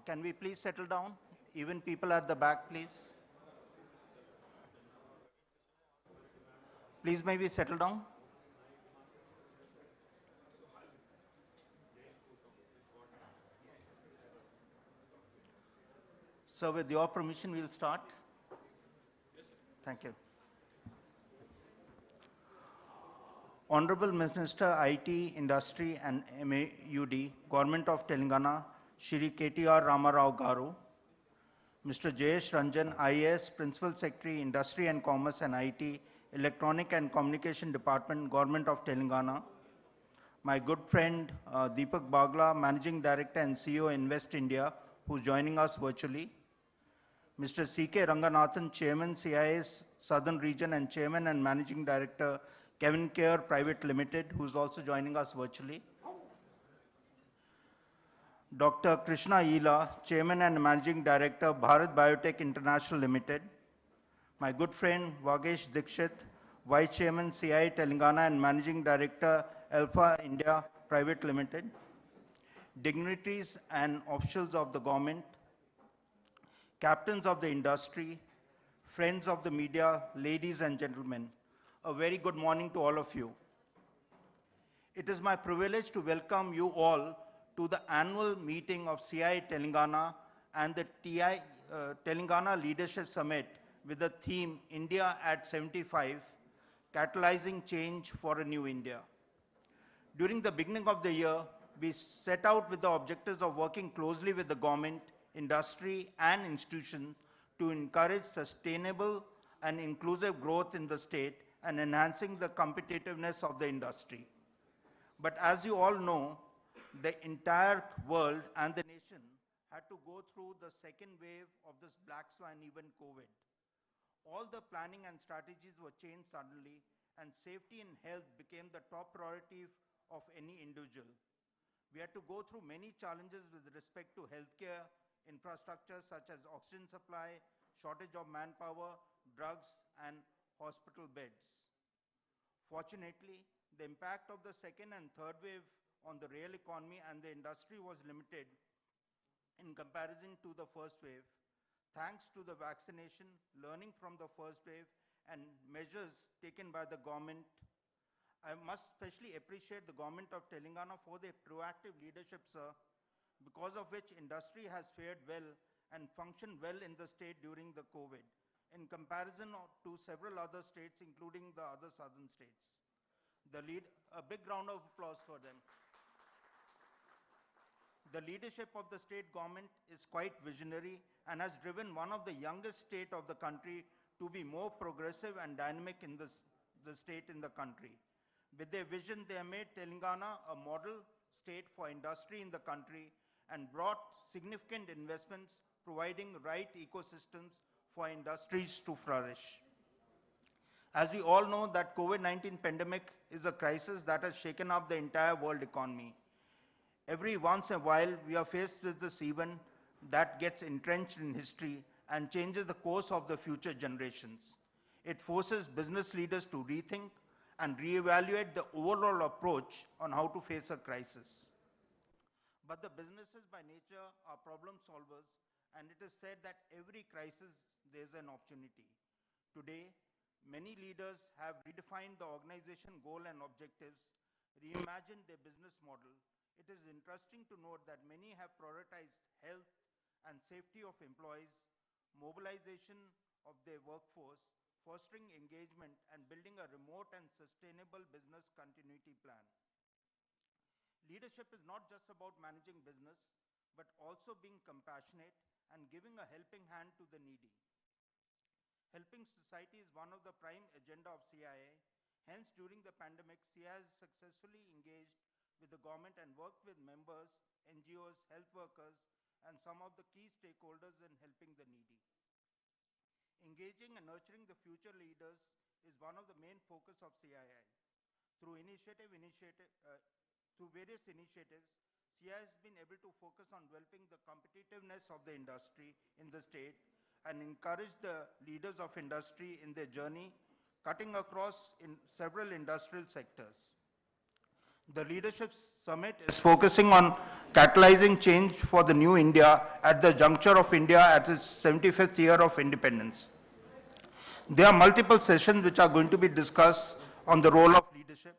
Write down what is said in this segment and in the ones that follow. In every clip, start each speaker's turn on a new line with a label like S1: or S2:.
S1: Can we please settle down? Even people at the back, please. Please may we settle down? So with your permission, we'll start. Thank you. Honorable Minister IT, Industry and MAUD, Government of Telangana, Shri KTR Ramarao Garu, Mr. Jayesh Ranjan, IAS, Principal Secretary, Industry and Commerce and IT, Electronic and Communication Department, Government of Telangana, my good friend Deepak Bagla, Managing Director and CEO Invest India, who's joining us virtually, Mr. C.K. Ranganathan, Chairman, CII Southern Region and Chairman and Managing Director, Kevin Care Private Limited, who's also joining us virtually. Dr. Krishna Ila, Chairman and Managing Director, Bharat Biotech International Limited. My good friend Vagesh Dikshit, Vice Chairman, CII Telangana and Managing Director, Alpha India Private Limited. Dignitaries and officials of the government, captains of the industry, friends of the media, ladies and gentlemen, a very good morning to all of you. It is my privilege to welcome you all to the annual meeting of CII Telangana and the Telangana Leadership Summit with the theme India at 75, Catalyzing Change for a New India. During the beginning of the year, we set out with the objectives of working closely with the government, industry and institutions to encourage sustainable and inclusive growth in the state and enhancing the competitiveness of the industry. But as you all know, the entire world and the nation had to go through the second wave of this black swan event, COVID. All the planning and strategies were changed suddenly, and safety and health became the top priority of any individual. We had to go through many challenges with respect to healthcare infrastructure such as oxygen supply, shortage of manpower, drugs, and hospital beds. Fortunately, the impact of the second and third wave on the real economy and the industry was limited in comparison to the first wave, thanks to the vaccination, learning from the first wave, and measures taken by the government. I must especially appreciate the government of Telangana for their proactive leadership, sir, because of which industry has fared well and functioned well in the state during the COVID, in comparison to several other states, including the other southern states. A big round of applause for them. The leadership of the state government is quite visionary and has driven one of the youngest state of the country to be more progressive and dynamic in the state in the country. With their vision, they have made Telangana a model state for industry in the country and brought significant investments, providing right ecosystems for industries to flourish. As we all know that COVID-19 pandemic is a crisis that has shaken up the entire world economy. Every once in a while, we are faced with this event that gets entrenched in history and changes the course of the future generations. It forces business leaders to rethink and reevaluate the overall approach on how to face a crisis. But the businesses by nature are problem solvers, and it is said that every crisis there is an opportunity. Today, many leaders have redefined the organization goal and objectives, reimagined their business model. It is interesting to note that many have prioritized health and safety of employees, mobilization of their workforce, fostering engagement, and building a remote and sustainable business continuity plan. Leadership is not just about managing business, but also being compassionate and giving a helping hand to the needy. Helping society is one of the prime agenda of CII. Hence, during the pandemic, CII has successfully engaged with the government and worked with members, NGOs, health workers, and some of the key stakeholders in helping the needy. Engaging and nurturing the future leaders is one of the main focus of CII. Through various initiatives, CII has been able to focus on developing the competitiveness of the industry in the state and encourage the leaders of industry in their journey, cutting across in several industrial sectors. The Leadership Summit is focusing on catalyzing change for the new India at the juncture of India at its 75th year of independence. There are multiple sessions which are going to be discussed on the role of leadership.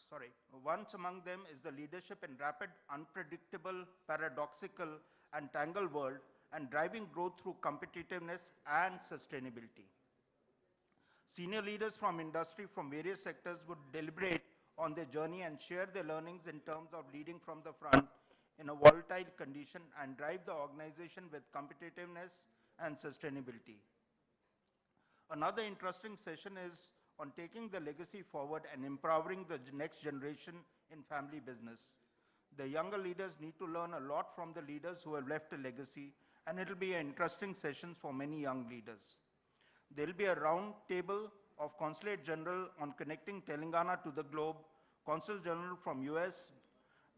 S1: Sorry. Once among them is the leadership in rapid, unpredictable, paradoxical, and tangled world and driving growth through competitiveness and sustainability. Senior leaders from industry from various sectors would deliberate on their journey and share their learnings in terms of leading from the front in a volatile condition and drive the organization with competitiveness and sustainability. Another interesting session is on taking the legacy forward and empowering the next generation in family business. The younger leaders need to learn a lot from the leaders who have left a legacy, and it will be an interesting session for many young leaders. There will be a round table of Consulate General on connecting Telangana to the globe, Consul General from US,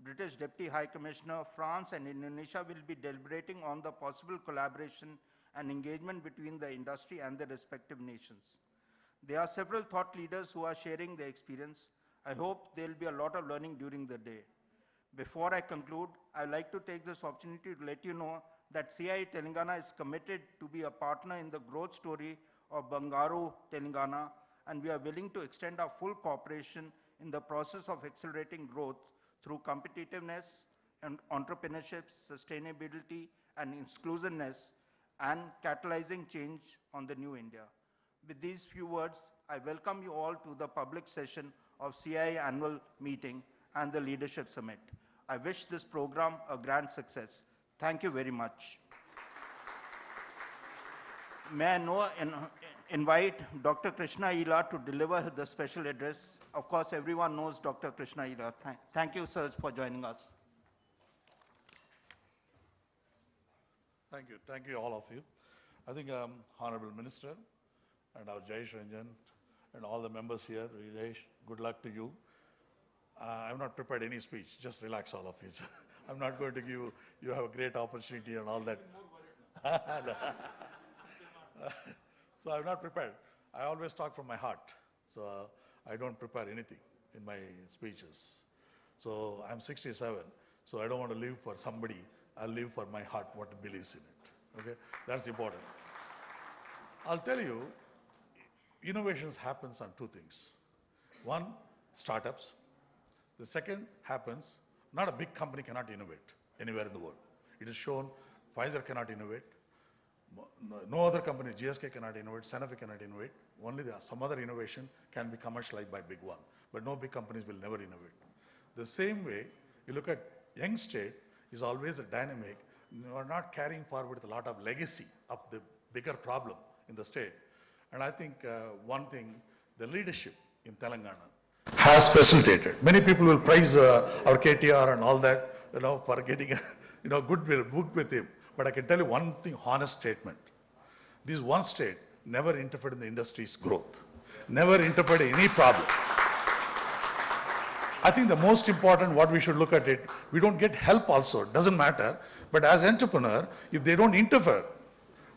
S1: British Deputy High Commissioner, France and Indonesia will be deliberating on the possible collaboration and engagement between the industry and the respective nations. There are several thought leaders who are sharing their experience. I hope there will be a lot of learning during the day. Before I conclude, I'd like to take this opportunity to let you know that CII Telangana is committed to be a partner in the growth story of Bangaru, Telangana, and we are willing to extend our full cooperation in the process of accelerating growth through competitiveness and entrepreneurship, sustainability and inclusiveness, and catalyzing change on the new India. With these few words, I welcome you all to the public session of CII annual meeting and the Leadership Summit. I wish this program a grand success. Thank you very much. May I now invite Dr. Krishna Ila to deliver the special address. Of course, everyone knows Dr. Krishna Ila. Thank you, sir, for joining us.
S2: Thank you, all of you. I think Honorable Minister and our Jayesh Ranjan and all the members here, Rilesh, good luck to you. I've not prepared any speech, just relax all of you. I'm not going to give you have a great opportunity and all that. So I'm not prepared. I always talk from my heart. So I don't prepare anything in my speeches. So I'm 67, so I don't want to live for somebody. I'll live for my heart, what believes in it. Okay, that's important. I'll tell you, innovations happens on two things. One, startups. The second happens, not a big company cannot innovate anywhere in the world. It is shown Pfizer cannot innovate. No other company, GSK cannot innovate, Sanofi cannot innovate. Only some other innovation can be commercialized by big one. But no big companies will never innovate. The same way, you look at young state is always a dynamic. You are not carrying forward a lot of legacy of the bigger problem in the state. And I think one thing, the leadership in Telangana has facilitated. Many people will praise our KTR and all that, for getting a good book with him. But I can tell you one thing, honest statement. This one state never interfered in the industry's growth, never interfered in any problem. I think the most important, what we should look at it, we don't get help also, it doesn't matter. But as entrepreneur, if they don't interfere,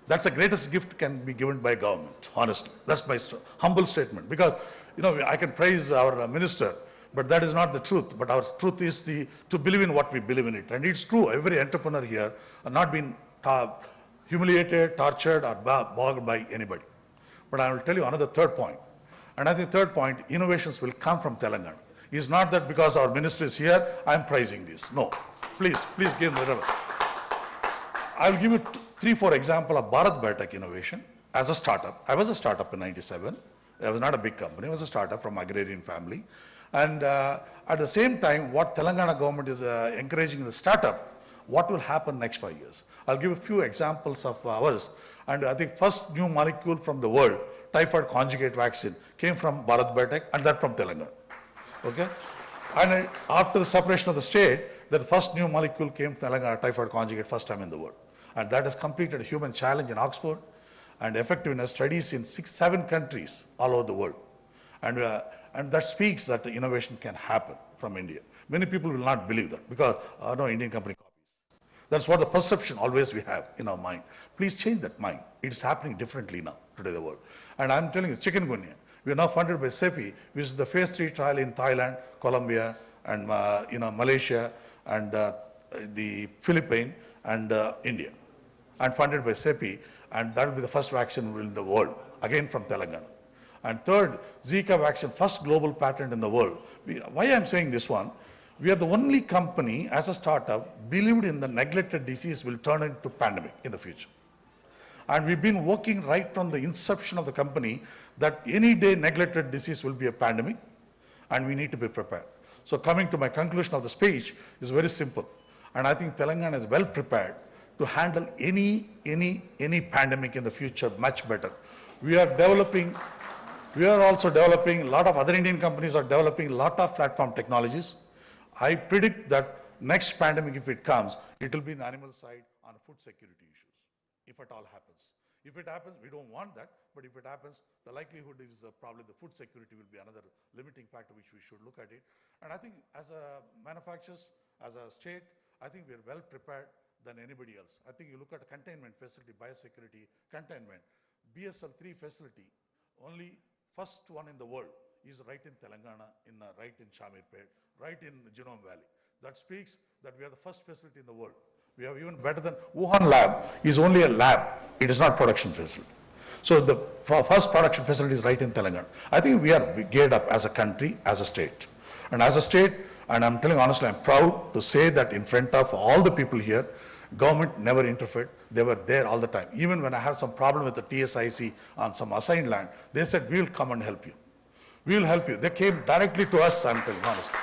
S2: that's the greatest gift can be given by government, honestly. That's my humble statement. Because, I can praise our minister, but that is not the truth. But our truth is to believe in what we believe in it. And it's true, every entrepreneur here are not been humiliated, tortured, or bogged by anybody. But I will tell you another third point. And I think third point, innovations will come from Telangana. It's not that because our minister is here, I'm praising this. No. Please give me the I will give you 3-4 examples of Bharat Biotech innovation as a startup. I was a startup in 97. I was not a big company. I was a startup from agrarian family. And at the same time, what Telangana government is encouraging the startup, what will happen next 5 years? I'll give a few examples of ours. And I think first new molecule from the world, typhoid conjugate vaccine, came from Bharat Biotech and that from Telangana. Okay? And after the separation of the state, the first new molecule came from Telangana, typhoid conjugate, first time in the world. And that has completed a human challenge in Oxford and effectiveness studies in 6-7 countries all over the world. And that speaks that the innovation can happen from India. Many people will not believe that because no Indian company copies. That's what the perception always we have in our mind. Please change that mind. It's happening differently now, today the world. And I'm telling you, chikungunya. We are now funded by CEPI, which is the phase 3 trial in Thailand, Colombia, and Malaysia, and the Philippines, and India. And funded by CEPI, and that will be the first vaccine in the world, again from Telangana. And third, Zika vaccine, first global patent in the world. Why I'm saying this one? We are the only company, as a startup, believed in the neglected disease will turn into pandemic in the future. And we've been working right from the inception of the company that any day neglected disease will be a pandemic, and we need to be prepared. So coming to my conclusion of the speech is very simple. And I think Telangana is well prepared to handle any pandemic in the future much better. We are also developing, a lot of other Indian companies are developing a lot of platform technologies. I predict that next pandemic, if it comes, it will be in the animal side on food security issues, if at all happens. If it happens, we don't want that, but if it happens, the likelihood is probably the food security will be another limiting factor which we should look at it. And I think as a manufacturers, as a state, I think we are well prepared than anybody else. I think you look at a containment facility, biosecurity, containment, BSL-3 facility, only first one in the world is right in Telangana, right in Shamirpet, right in Genome Valley. That speaks that we are the first facility in the world. We have even better than Wuhan lab is only a lab. It is not production facility. So the first production facility is right in Telangana. I think we are geared up as a country, as a state. And as a state, and I'm telling honestly, I'm proud to say that in front of all the people here, government never interfered. They were there all the time. Even when I have some problem with the TSIC on some assigned land, they said, we'll come and help you. We'll help you. They came directly to us, I'm telling honestly.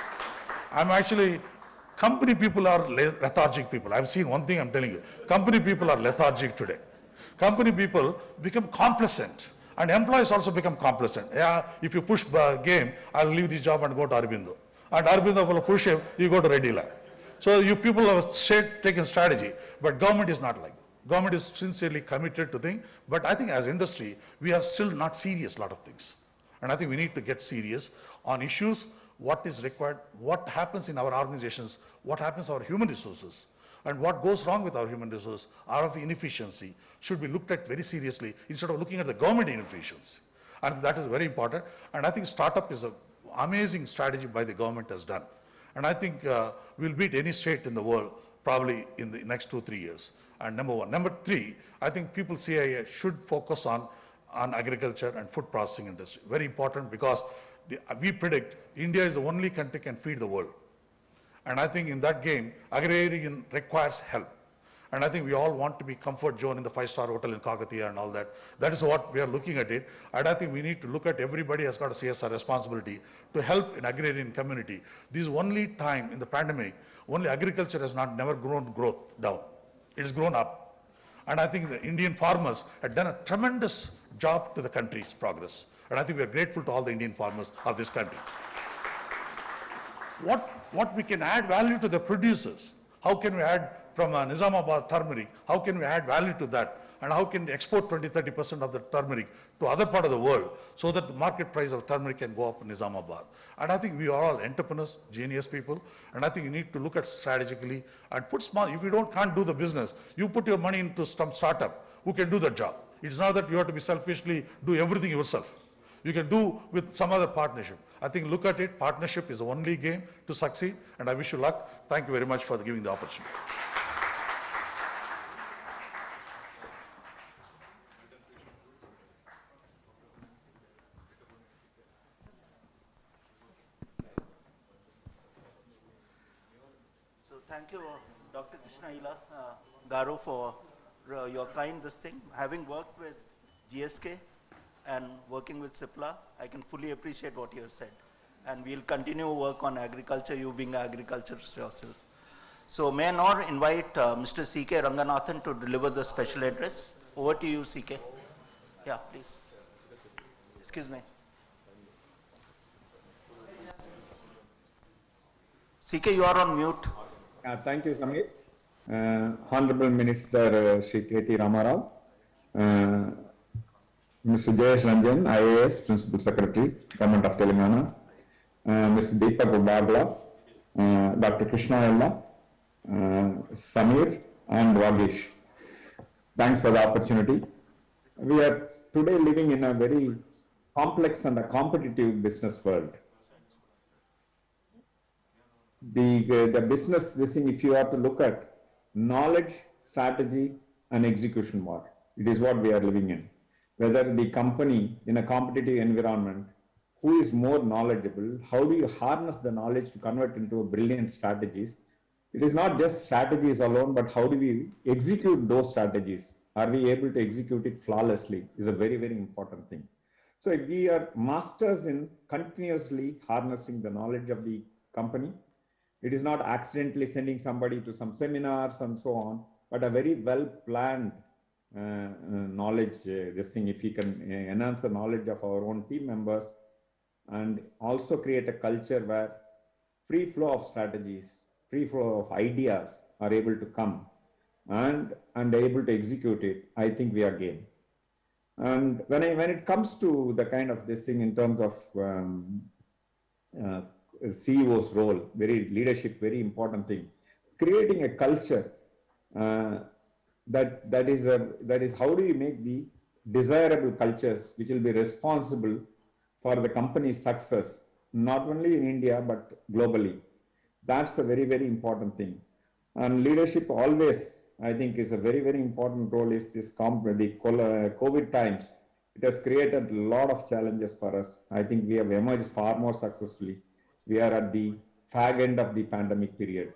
S2: I'm actually, company people are lethargic people. I've seen one thing I'm telling you. Company people are lethargic today. Company people become complacent. And employees also become complacent. Yeah, if you push game, I'll leave this job and go to Aurobindo. And Aurobindo will push him, you go to Reddy Lab. So you people have taken strategy, but government is not like that. Government is sincerely committed to things, but I think as industry, we are still not serious a lot of things. And I think we need to get serious on issues, what is required, what happens in our organizations, what happens to our human resources, and what goes wrong with our human resources, our inefficiency, should be looked at very seriously instead of looking at the government inefficiency. And that is very important. And I think startup is an amazing strategy by the government has done. And I think we'll beat any state in the world probably in the next 2-3 years. And number one. Number three, I think people CII should focus on agriculture and food processing industry. Very important because we predict India is the only country can feed the world. And I think in that game, agrarian requires help. And I think we all want to be comfort zone in the 5-star hotel in Kakatiya and all that. That is what we are looking at it. And I think we need to look at everybody has got a CSR responsibility to help in agrarian community. This is only time in the pandemic, only agriculture has never grown down. It has grown up. And I think the Indian farmers have done a tremendous job to the country's progress. And I think we are grateful to all the Indian farmers of this country. What we can add value to the producers? How can we add from Nizamabad turmeric? How can we add value to that? And how can we export 20-30% of the turmeric to other part of the world so that the market price of turmeric can go up in Nizamabad? And I think we are all entrepreneurs, genius people. And I think you need to look at strategically and put small. If you can't do the business, you put your money into some startup who can do the job. It's not that you have to be selfishly do everything yourself. You can do with some other partnership. I think look at it, partnership is the only game to succeed, and I wish you luck. Thank you very much for giving the opportunity.
S1: So thank you, Dr. Krishna Ila, Garu, for your kind this thing. Having worked with GSK, and working with CIPLA, I can fully appreciate what you have said. And we'll continue work on agriculture, you being agriculturist yourself. So may I now invite Mr. C.K. Ranganathan to deliver the special address. Over to you, C.K. Yeah, please. Excuse me. C.K., you are on mute.
S3: Thank you, Samir. Honorable Minister Shri K.T. Ramarao, Mr. Jayesh Ranjan, IAS, Principal Secretary, Government of Telangana, Mr. Deepak Barbala, Dr. Krishna Ella, Samir, and Vagesh. Thanks for the opportunity. We are today living in a very complex and a competitive business world. The business, this thing, if you have to look at knowledge, strategy, and execution more, it is what we are living in. Whether the company in a competitive environment, who is more knowledgeable, how do you harness the knowledge to convert into brilliant strategies? It is not just strategies alone, but how do we execute those strategies? Are we able to execute it flawlessly is a very, very important thing. So if we are masters in continuously harnessing the knowledge of the company, it is not accidentally sending somebody to some seminars and so on, but a very well planned knowledge, this thing, if we can enhance the knowledge of our own team members and also create a culture where free flow of strategies, free flow of ideas are able to come and able to execute it, I think we are game. And when it comes to the kind of this thing in terms of CEO's role, very leadership, very important thing, creating a culture that is how do you make the desirable cultures which will be responsible for the company's success, not only in India but globally. That's a very, very important thing. And leadership always, I think, is a very, very important role. Is this the COVID times? It has created a lot of challenges for us. I think we have emerged far more successfully. We are at the fag end of the pandemic period.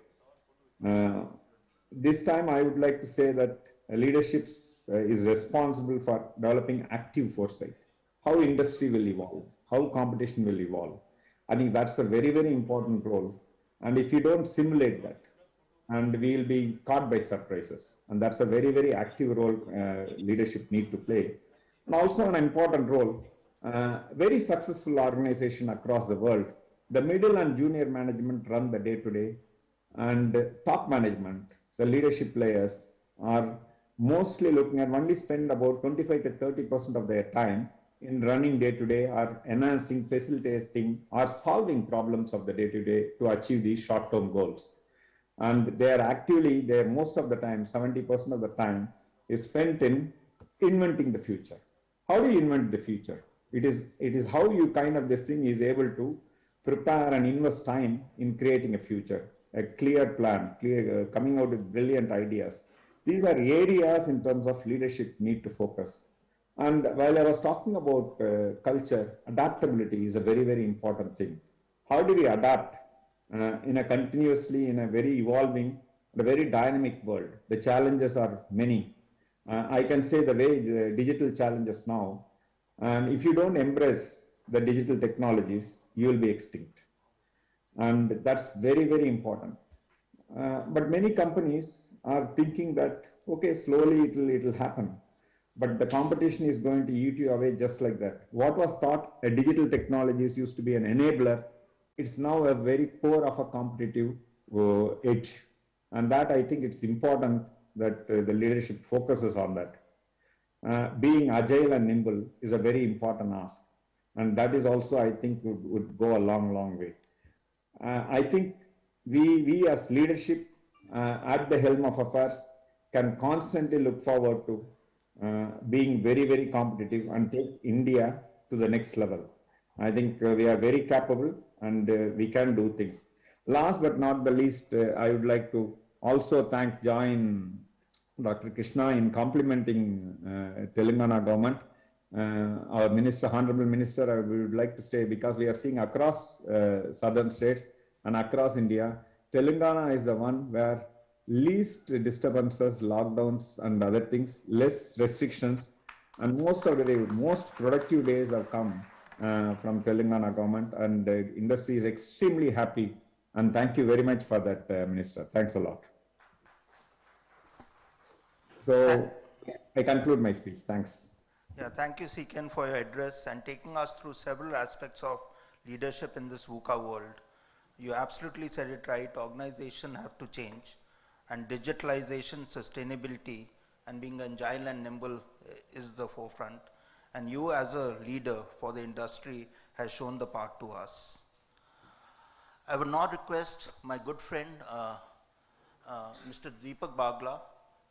S3: This time I would like to say that leadership is responsible for developing active foresight. How industry will evolve, how competition will evolve. I think that's a very, very important role. And if you don't simulate that, and we will be caught by surprises. And that's a very, very active role leadership need to play. And also an important role, very successful organization across the world, the middle and junior management run the day-to-day, and top management, the leadership players, are mostly looking at only spend about 25 to 30% of their time in running day-to-day or enhancing, facilitating, or solving problems of the day-to-day to achieve these short-term goals. And they are actively, most of the time, 70% of the time is spent in inventing the future. How do you invent the future? It is how you kind of this thing is able to prepare and invest time in creating a future, a clear plan, coming out with brilliant ideas. These are areas in terms of leadership need to focus. And while I was talking about culture, adaptability is a very, very important thing. How do we adapt in a very evolving, a very dynamic world? The challenges are many. I can say the way the digital challenges now, and if you don't embrace the digital technologies, you will be extinct. And that's very, very important. But many companies are thinking that, okay, slowly it will happen. But the competition is going to eat you away just like that. What was thought a digital technologies used to be an enabler, it's now a very core of a competitive edge. And that I think it's important that the leadership focuses on that. Being agile and nimble is a very important ask. And that is also, I think, would go a long, long way. I think we as leadership at the helm of affairs can constantly look forward to being very, very competitive and take India to the next level. I think we are very capable and we can do things. Last but not the least, I would like to also join Dr. Krishna in complimenting Telangana government. Our minister, honorable minister, I would like to say, because we are seeing across southern states and across India, Telangana is the one where least disturbances, lockdowns and other things, less restrictions, and most of the day, most productive days have come from Telangana government, and the industry is extremely happy. And thank you very much for that, Minister. Thanks a lot. So I conclude my speech. Thanks.
S1: Yeah, thank you, Siken, for your address and taking us through several aspects of leadership in this VUCA world. You absolutely said it right. Organizations have to change, and digitalization, sustainability, and being agile and nimble is the forefront. And you, as a leader for the industry, has shown the path to us. I would now request my good friend, Mr. Deepak Bagla,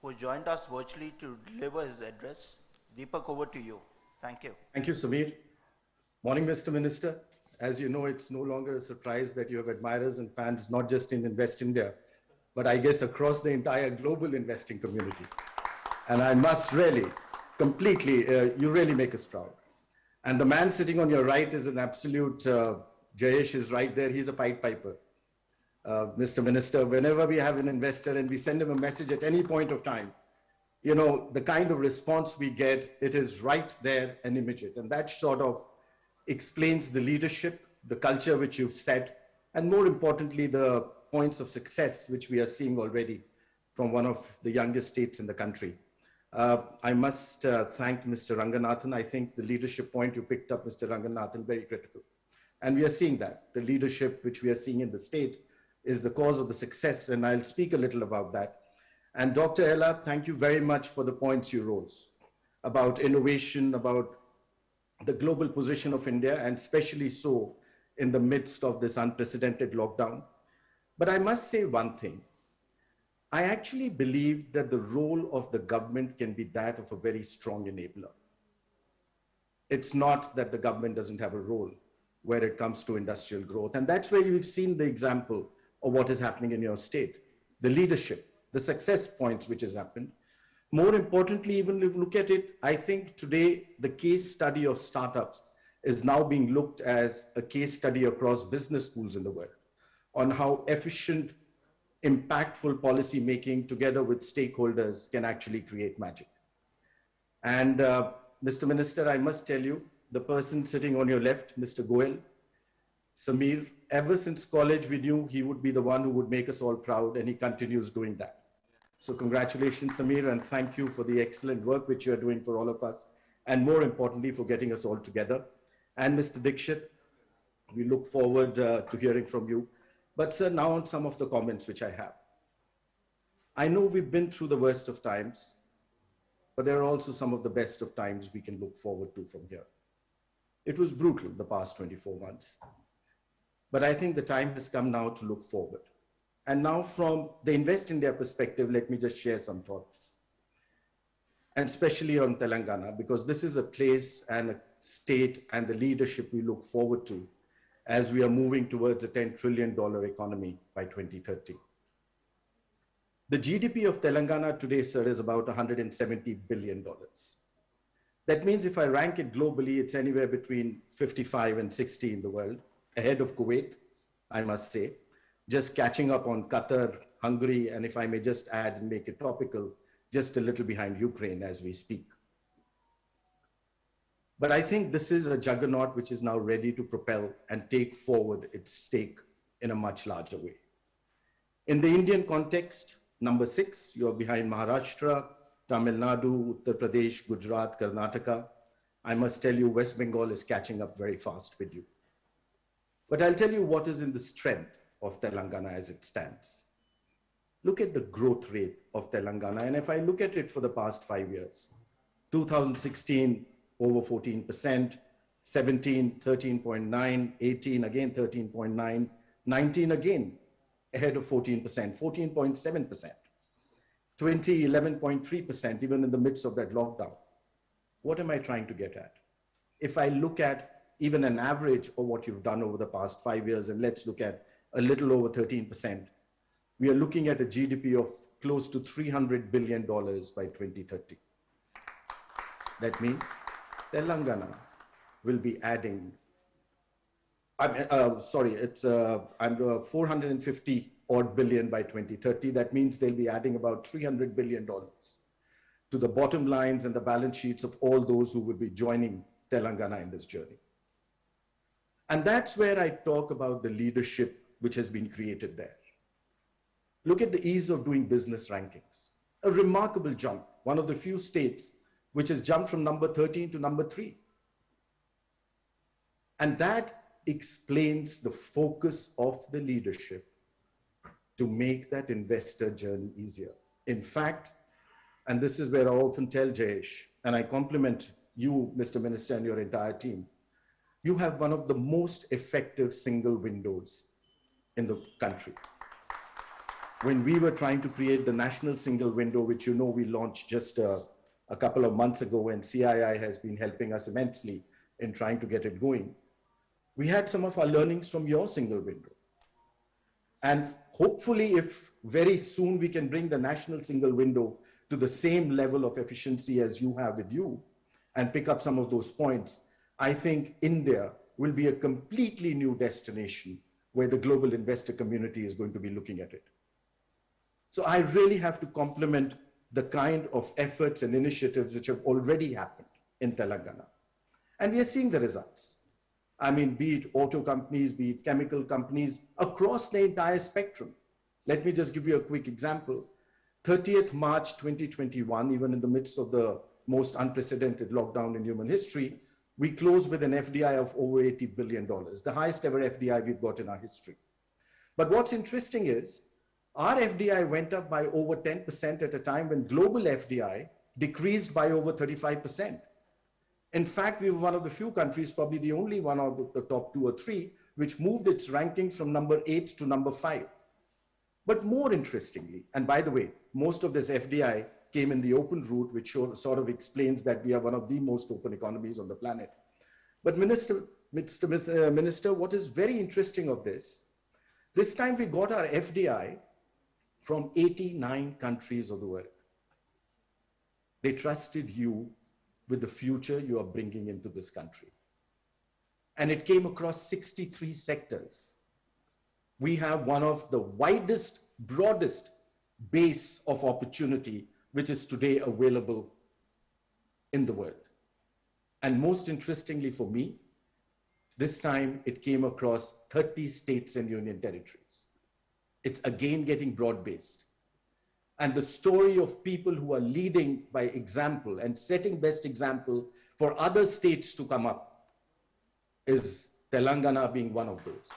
S1: who joined us virtually to deliver his address. Deepak, over to you. Thank you.
S4: Thank you, Samir. Morning, Mr. Minister. As you know, it's no longer a surprise that you have admirers and fans, not just in Invest India, but I guess across the entire global investing community. And I must really, completely, you really make us proud. And the man sitting on your right is an absolute, Jayesh is right there, he's a Pied Piper. Mr. Minister, whenever we have an investor and we send him a message at any point of time, you know, the kind of response we get, it is right there and immediate. And that sort of explains the leadership, the culture which you've set, and more importantly, the points of success which we are seeing already from one of the youngest states in the country. I must thank Mr. Ranganathan. I think the leadership point you picked up, Mr. Ranganathan, very critical. And we are seeing that. The leadership which we are seeing in the state is the cause of the success, and I'll speak a little about that. And Dr. Ella, thank you very much for the points you rose about innovation, about the global position of India, and especially so in the midst of this unprecedented lockdown. But I must say one thing. I actually believe that the role of the government can be that of a very strong enabler. It's not that the government doesn't have a role where it comes to industrial growth. And that's where you've seen the example of what is happening in your state, the leadership, the success points which has happened. More importantly, even if you look at it, I think today the case study of startups is now being looked as a case study across business schools in the world on how efficient, impactful policy making together with stakeholders can actually create magic. And Mr. Minister, I must tell you, the person sitting on your left, Mr. Goel, Samir, ever since college we knew he would be the one who would make us all proud, and he continues doing that. So congratulations, Samir, and thank you for the excellent work which you are doing for all of us, and more importantly, for getting us all together. And Mr. Dikshit, we look forward to hearing from you. But sir, now on some of the comments which I have. I know we've been through the worst of times, but there are also some of the best of times we can look forward to from here. It was brutal the past 24 months, but I think the time has come now to look forward. And now from the Invest India perspective, let me just share some thoughts. And especially on Telangana, because this is a place and a state and the leadership we look forward to as we are moving towards a $10 trillion economy by 2030. The GDP of Telangana today, sir, is about $170 billion. That means if I rank it globally, it's anywhere between 55 and 60 in the world, ahead of Kuwait, I must say, just catching up on Qatar, Hungary, and if I may just add and make it topical, just a little behind Ukraine as we speak. But I think this is a juggernaut which is now ready to propel and take forward its stake in a much larger way. In the Indian context, number 6, you are behind Maharashtra, Tamil Nadu, Uttar Pradesh, Gujarat, Karnataka. I must tell you, West Bengal is catching up very fast with you. But I'll tell you what is in the strength of Telangana as it stands. Look at the growth rate of Telangana, and if I look at it for the past 5 years, 2016, over 14%, 17, 13.9, 18, again 13.9, 19 again, ahead of 14%, 14.7%, 20, 11.3%, even in the midst of that lockdown. What am I trying to get at? If I look at even an average of what you've done over the past 5 years, and let's look at a little over 13%, we are looking at a GDP of close to $300 billion by 2030. That means Telangana will be adding, it's 450 odd billion by 2030. That means they'll be adding about $300 billion to the bottom lines and the balance sheets of all those who will be joining Telangana in this journey. And that's where I talk about the leadership which has been created there. Look at the ease of doing business rankings. A remarkable jump. One of the few states which has jumped from number 13 to number 3. And that explains the focus of the leadership to make that investor journey easier. In fact, and this is where I often tell Jayesh, and I compliment you, Mr. Minister, and your entire team, you have one of the most effective single windows in the country. when we were trying to create the national single window, which you know we launched just a couple of months ago, and CII has been helping us immensely in trying to get it going, we had some of our learnings from your single window. And hopefully, if very soon we can bring the national single window to the same level of efficiency as you have with you and pick up some of those points, I think India will be a completely new destination where the global investor community is going to be looking at it. So I really have to compliment the kind of efforts and initiatives which have already happened in Telangana. And we are seeing the results. I mean, be it auto companies, be it chemical companies, across the entire spectrum. Let me just give you a quick example. 30th March 2021, even in the midst of the most unprecedented lockdown in human history, we closed with an FDI of over $80 billion, the highest ever FDI we've got in our history. But what's interesting is, our FDI went up by over 10% at a time when global FDI decreased by over 35%. In fact, we were one of the few countries, probably the only one of the top 2 or 3, which moved its ranking from number 8 to number 5. But more interestingly, and by the way, most of this FDI came in the open route, which sort of explains that we are one of the most open economies on the planet. But Minister, what is very interesting of this time we got our FDI from 89 countries of the world. They trusted you with the future you are bringing into this country. And it came across 63 sectors. We have one of the widest, broadest base of opportunity which is today available in the world. And most interestingly for me, this time it came across 30 states and union territories. It's again getting broad-based. And the story of people who are leading by example and setting best example for other states to come up is Telangana being one of those.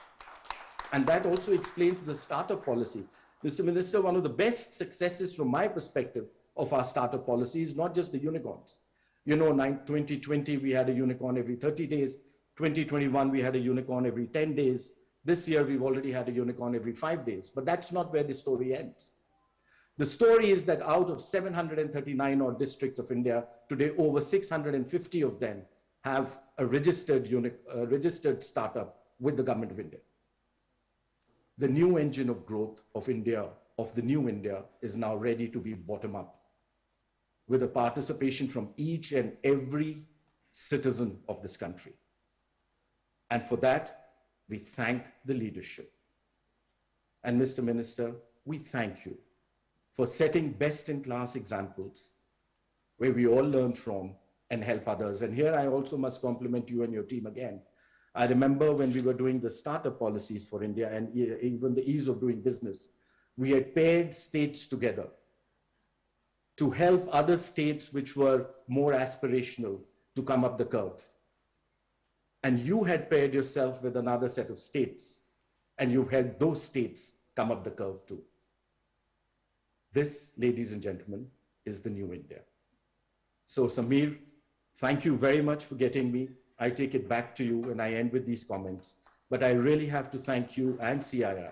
S4: And that also explains the startup policy. Mr. Minister, one of the best successes from my perspective of our startup policy is not just the unicorns. You know, 2020 we had a unicorn every 30 days. 2021 we had a unicorn every 10 days. This year we've already had a unicorn every 5 days. But that's not where the story ends. The story is that out of 739 odd districts of India, today over 650 of them have a registered startup with the government of India. The new engine of growth of India, of the new India, is now ready to be bottom up, with a participation from each and every citizen of this country. And for that, we thank the leadership. And Mr. Minister, we thank you for setting best-in-class examples where we all learn from and help others. And here I also must compliment you and your team again. I remember when we were doing the startup policies for India and even the ease of doing business, we had paired states together to help other states which were more aspirational to come up the curve. And you had paired yourself with another set of states, and you've helped those states come up the curve too. This, ladies and gentlemen, is the new India. So Samir, thank you very much for getting me. I take it back to you and I end with these comments. But I really have to thank you and CII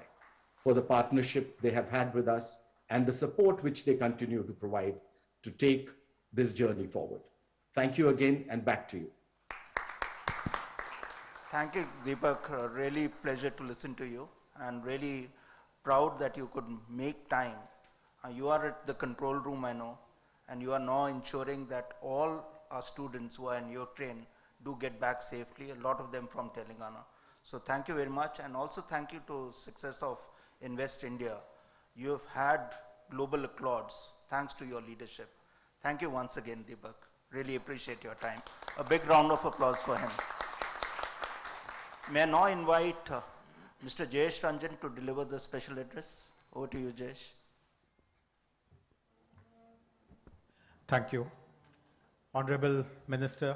S4: for the partnership they have had with us and the support which they continue to provide to take this journey forward. Thank you again, and back to you.
S1: Thank you, Deepak. Really pleasure to listen to you, and really proud that you could make time. You are at the control room, I know, and you are now ensuring that all our students who are in your train do get back safely, a lot of them from Telangana. So thank you very much, and also thank you to success of Invest India. You have had global applause thanks to your leadership. Thank you once again, Deepak. Really appreciate your time. A big round of applause for him. May I now invite Mr. Jayesh Ranjan to deliver the special address. Over to you, Jayesh.
S5: Thank you. Honorable Minister,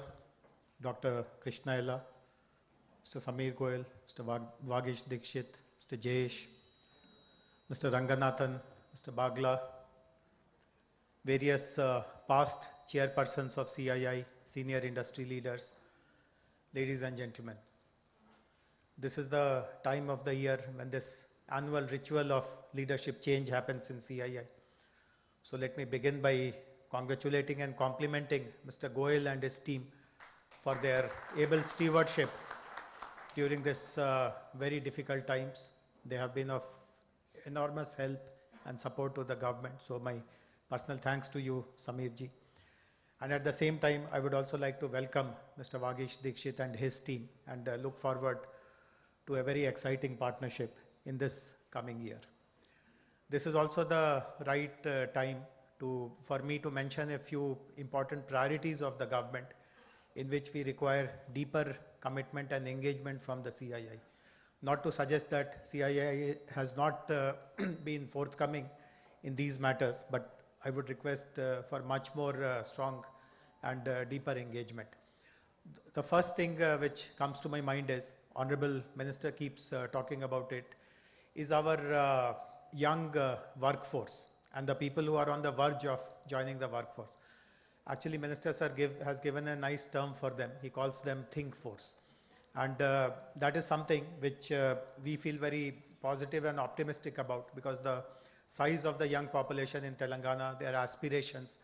S5: Dr. Krishna Ella, Mr. Samir Goel, Mr. Vagish Dikshit, Mr. Jayesh, Mr. Ranganathan, Mr. Bagla, various past chairpersons of CII, senior industry leaders, ladies and gentlemen. This is the time of the year when this annual ritual of leadership change happens in CII. So let me begin by congratulating and complimenting Mr. Goyal and his team for their able stewardship during this very difficult times. They have been of enormous help and support to the government. So my personal thanks to you, Samir ji. And at the same time, I would also like to welcome Mr. Vagish Dikshit and his team and look forward to a very exciting partnership in this coming year. This is also the right time for me to mention a few important priorities of the government in which we require deeper commitment and engagement from the CII. Not to suggest that CII has not been forthcoming in these matters, but I would request for much more strong and deeper engagement. The first thing which comes to my mind is, Honorable Minister keeps talking about it, is our young workforce and the people who are on the verge of joining the workforce. Actually, Minister Sir has given a nice term for them. He calls them think force. And that is something which we feel very positive and optimistic about, because the size of the young population in Telangana, their aspirations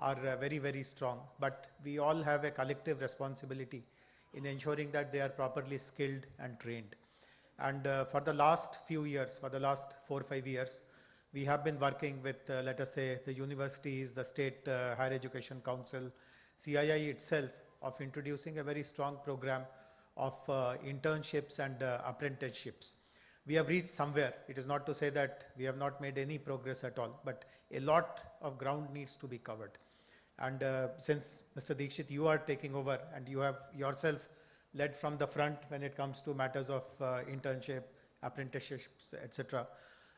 S5: are very, very strong. But we all have a collective responsibility in ensuring that they are properly skilled and trained. And for the last few years, for the last 4 or 5 years, we have been working with, let us say, the universities, the State Higher Education Council, CII itself, of introducing a very strong program of internships and apprenticeships. We have reached somewhere. It is not to say that we have not made any progress at all, but a lot of ground needs to be covered. And since Mr. Dikshit, you are taking over and you have yourself led from the front when it comes to matters of internship, apprenticeships, etc.,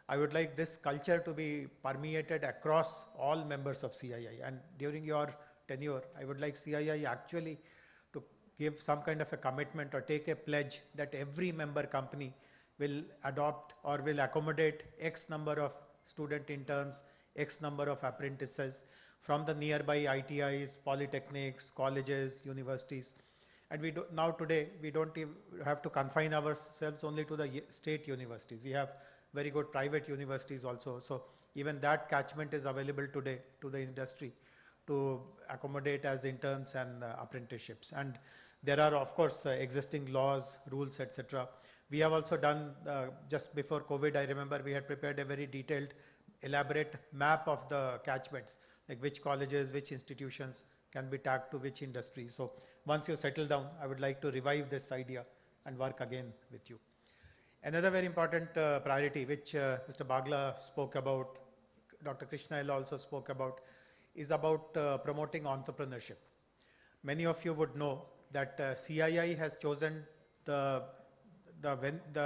S5: I would like this culture to be permeated across all members of CII. And during your tenure, I would like CII actually to give some kind of a commitment or take a pledge that every member company will adopt or will accommodate X number of student interns, X number of apprentices from the nearby ITIs, polytechnics, colleges, universities. And now today, we don't even have to confine ourselves only to the state universities. We have very good private universities also. So even that catchment is available today to the industry to accommodate as interns and apprenticeships. And there are, of course, existing laws, rules, etc. We have also done, just before COVID, I remember we had prepared a very detailed, elaborate map of the catchments, like which colleges, which institutions can be tagged to which industry. So once you settle down, I would like to revive this idea and work again with you. Another very important priority, which Mr. Bagla spoke about, Dr. Krishna also spoke about, is about promoting entrepreneurship. Many of you would know that CII has chosen the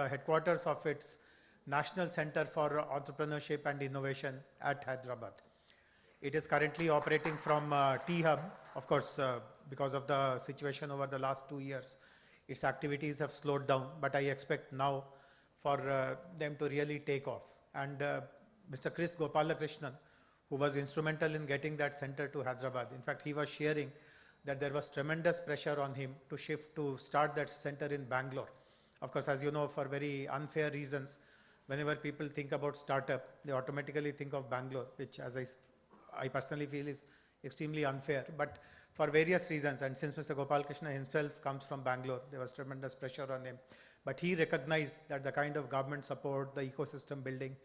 S5: headquarters of its National Center for Entrepreneurship and Innovation at Hyderabad. It is currently operating from T-Hub, of course, because of the situation over the last 2 years. Its activities have slowed down, but I expect now for them to really take off. And Mr. Chris Gopalakrishnan, who was instrumental in getting that center to Hyderabad, in fact, he was sharing that there was tremendous pressure on him to start that center in Bangalore. Of course, as you know, for very unfair reasons, whenever people think about startup, they automatically think of Bangalore, which, as I personally feel, is extremely unfair. But for various reasons, and since Mr. Gopalakrishnan himself comes from Bangalore, there was tremendous pressure on him. But he recognized that the kind of government support, the ecosystem building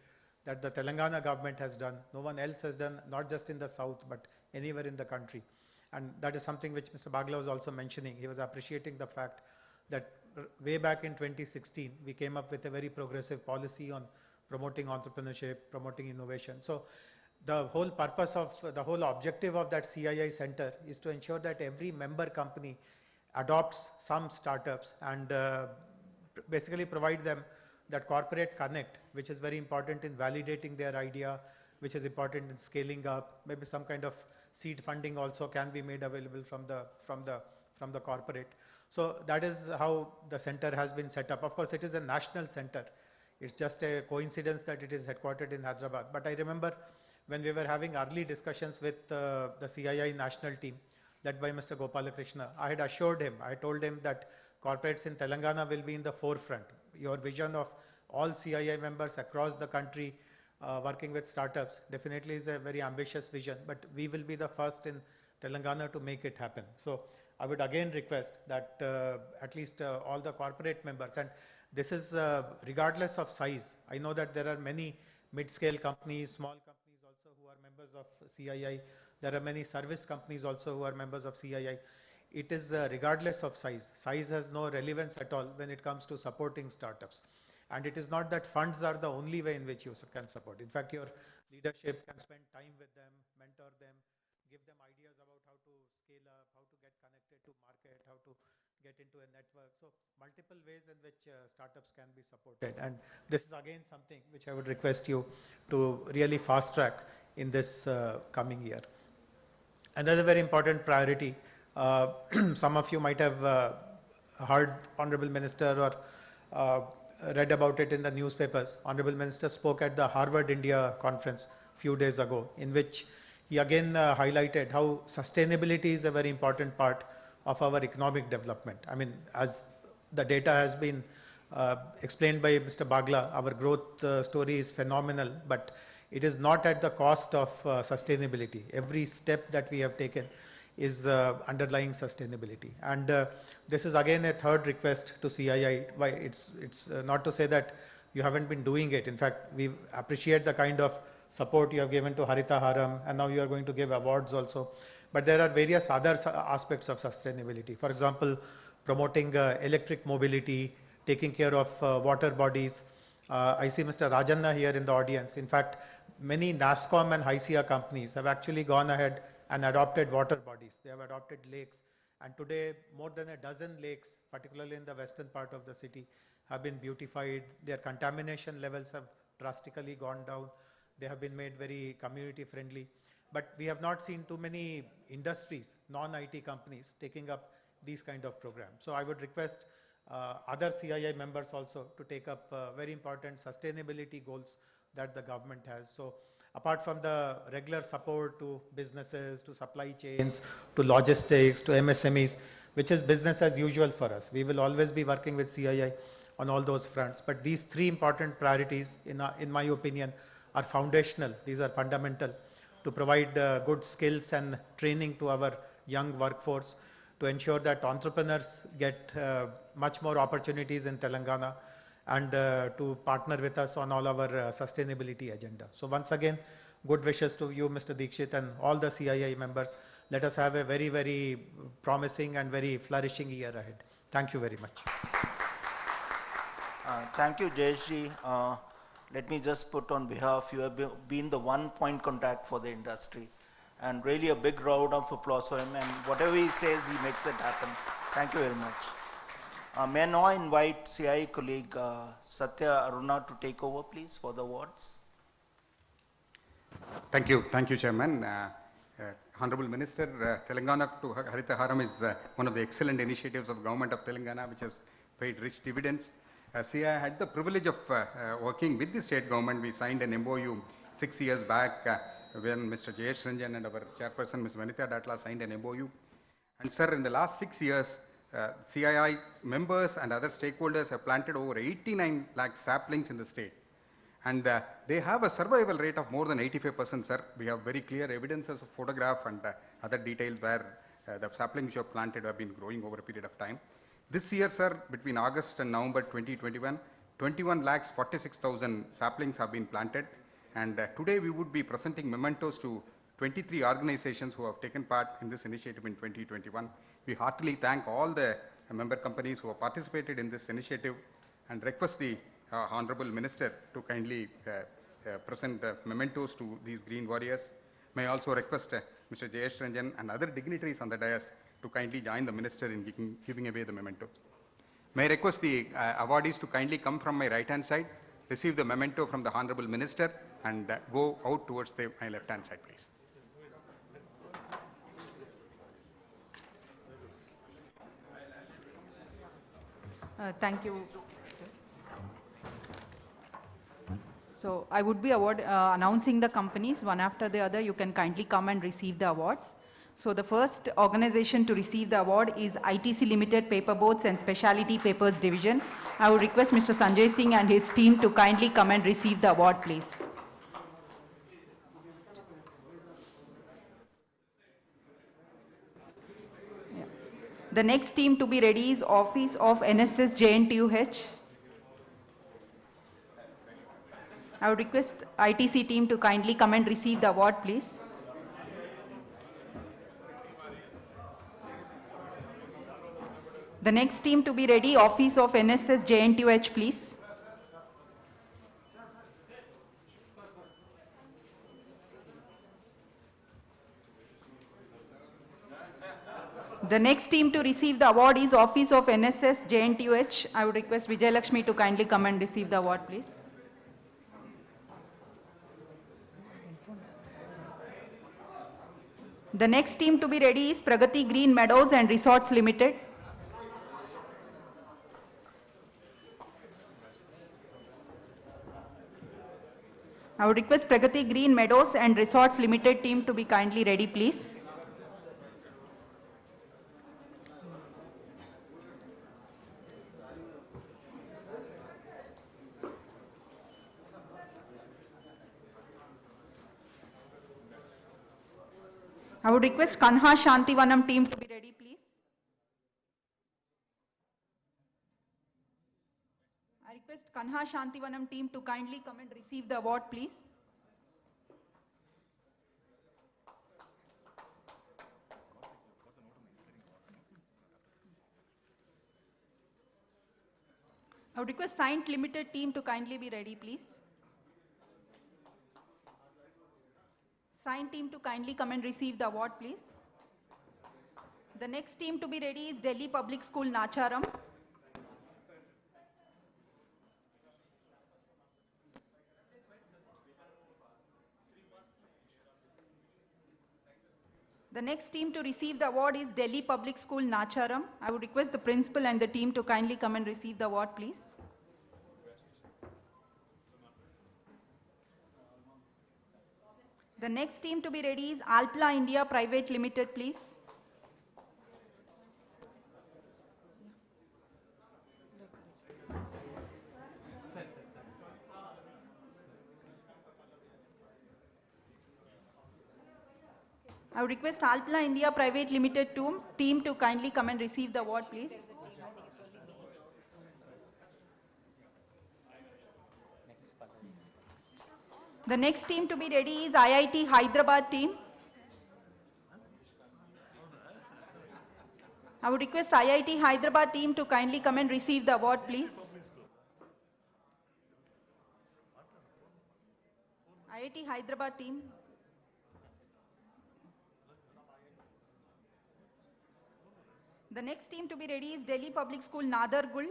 S5: that the Telangana government has done, no one else has done, not just in the south, but anywhere in the country. And that is something which Mr. Bagla was also mentioning. He was appreciating the fact that way back in 2016, we came up with a very progressive policy on promoting entrepreneurship, promoting innovation. So the whole purpose of, the whole objective of that CII center is to ensure that every member company adopts some startups and basically provide them that corporate connect, which is very important in validating their idea, which is important in scaling up. Maybe some kind of seed funding also can be made available from the corporate. So that is how the center has been set up. Of course, it is a national center. It's just a coincidence that it is headquartered in Hyderabad. But I remember when we were having early discussions with the CII national team led by Mr. Gopalakrishna, I had assured him, I told him that corporates in Telangana will be in the forefront. Your vision of all CII members across the country working with startups definitely is a very ambitious vision, but we will be the first in Telangana to make it happen. So I would again request that at least all the corporate members, and this is regardless of size. I know that there are many mid-scale companies, small companies also who are members of CII. There are many service companies also who are members of CII. It is regardless of size. Size has no relevance at all when it comes to supporting startups. And it is not that funds are the only way in which you can support. In fact, your leadership can spend time with them, mentor them, give them ideas about how to scale up, how to get connected to market, how to get into a network. So multiple ways in which startups can be supported. And this is again something which I would request you to really fast track in this coming year. Another very important priority, some of you might have heard Honorable Minister or read about it in the newspapers. Honorable Minister spoke at the Harvard India conference a few days ago, in which he again highlighted how sustainability is a very important part of our economic development. I mean, as the data has been explained by Mr. Bagla, our growth story is phenomenal, but it is not at the cost of sustainability. Every step that we have taken is underlying sustainability. And this is again a third request to CII. Why it's not to say that you haven't been doing it. In fact, we appreciate the kind of support you have given to Harita Haram, and now you are going to give awards also. But there are various other aspects of sustainability. For example, promoting electric mobility, taking care of water bodies. I see Mr. Rajanna here in the audience. In fact, many NASCOM and HYCIA companies have actually gone ahead and adopted water bodies. They have adopted lakes. And today, more than a dozen lakes, particularly in the western part of the city, have been beautified. Their contamination levels have drastically gone down. They have been made very community friendly. But we have not seen too many industries, non-IT companies, taking up these kind of programs. So I would request other CII members also to take up very important sustainability goals that the government has. So apart from the regular support to businesses, to supply chains, to logistics, to MSMEs, which is business as usual for us. We will always be working with CII on all those fronts. But these three important priorities, in my opinion, are foundational. These are fundamental to provide good skills and training to our young workforce, to ensure that entrepreneurs get much more opportunities in Telangana, and to partner with us on all our sustainability agenda. So once again, good wishes to you, Mr. Dikshit, and all the CII members. Let us have a very, very promising and very flourishing year ahead. Thank you very much.
S1: Thank you, Jayeshji. Let me just put on behalf, you have been the one point contact for the industry. And really a big round of applause for him. And whatever he says, he makes it happen. Thank you very much. May I now invite CII colleague Satya Aruna to take over, please, for the awards.
S6: Thank you, Chairman. Honorable Minister, Telangana to Harita Haram is one of the excellent initiatives of Government of Telangana, which has paid rich dividends. CII had the privilege of working with the state government. We signed an MOU 6 years back when Mr. Jayesh Ranjan and our chairperson, Ms. Vanitha Datla, signed an MOU. And sir, in the last 6 years, CII members and other stakeholders have planted over 89 lakh saplings in the state. And they have a survival rate of more than 85%, sir. We have very clear evidences of photograph and other details where the saplings you have planted have been growing over a period of time. This year, sir, between August and November 2021, 21 lakhs 46,000 saplings have been planted. And today we would be presenting mementos to 23 organizations who have taken part in this initiative in 2021. We heartily thank all the member companies who have participated in this initiative and request the Honorable Minister to kindly present mementos to these green warriors. May I also request Mr. Jayesh Ranjan and other dignitaries on the dais to kindly join the Minister in giving away the mementos. May I request the awardees to kindly come from my right-hand side, receive the memento from the Honorable Minister, and go out towards my left-hand side, please.
S7: Thank you, sir. So I would be announcing the companies one after the other. You can kindly come and receive the awards. So the first organization to receive the award is ITC Limited Paperboards and Specialty Papers Division, I would request Mr. Sanjay Singh and his team to kindly come and receive the award, please. The next team to be ready is Office of NSS JNTUH. I would request ITC team to kindly come and receive the award, please. The next team to be ready, Office of NSS JNTUH, please. The next team to receive the award is Office of NSS JNTUH. I would request Vijay Lakshmi to kindly come and receive the award, please. The next team to be ready is Pragati Green Meadows and Resorts Limited. I would request Pragati Green Meadows and Resorts Limited team to be kindly ready, please. I would request Kanha Shantivanam team to be ready, please. I request Kanha Shantivanam team to kindly come and receive the award, please. I would request Saint Limited team to kindly be ready, please. Saint team to kindly come and receive the award, please. The next team to be ready is Delhi Public School Nacharam. The next team to receive the award is Delhi Public School Nacharam. I would request the principal and the team to kindly come and receive the award, please. The next team to be ready is Alpla India Private Limited, please. I would request Alpla India Private Limited team to kindly come and receive the award, please. The next team to be ready is IIT Hyderabad team. I would request IIT Hyderabad team to kindly come and receive the award, please. IIT Hyderabad team. The next team to be ready is Delhi Public School Nadargul.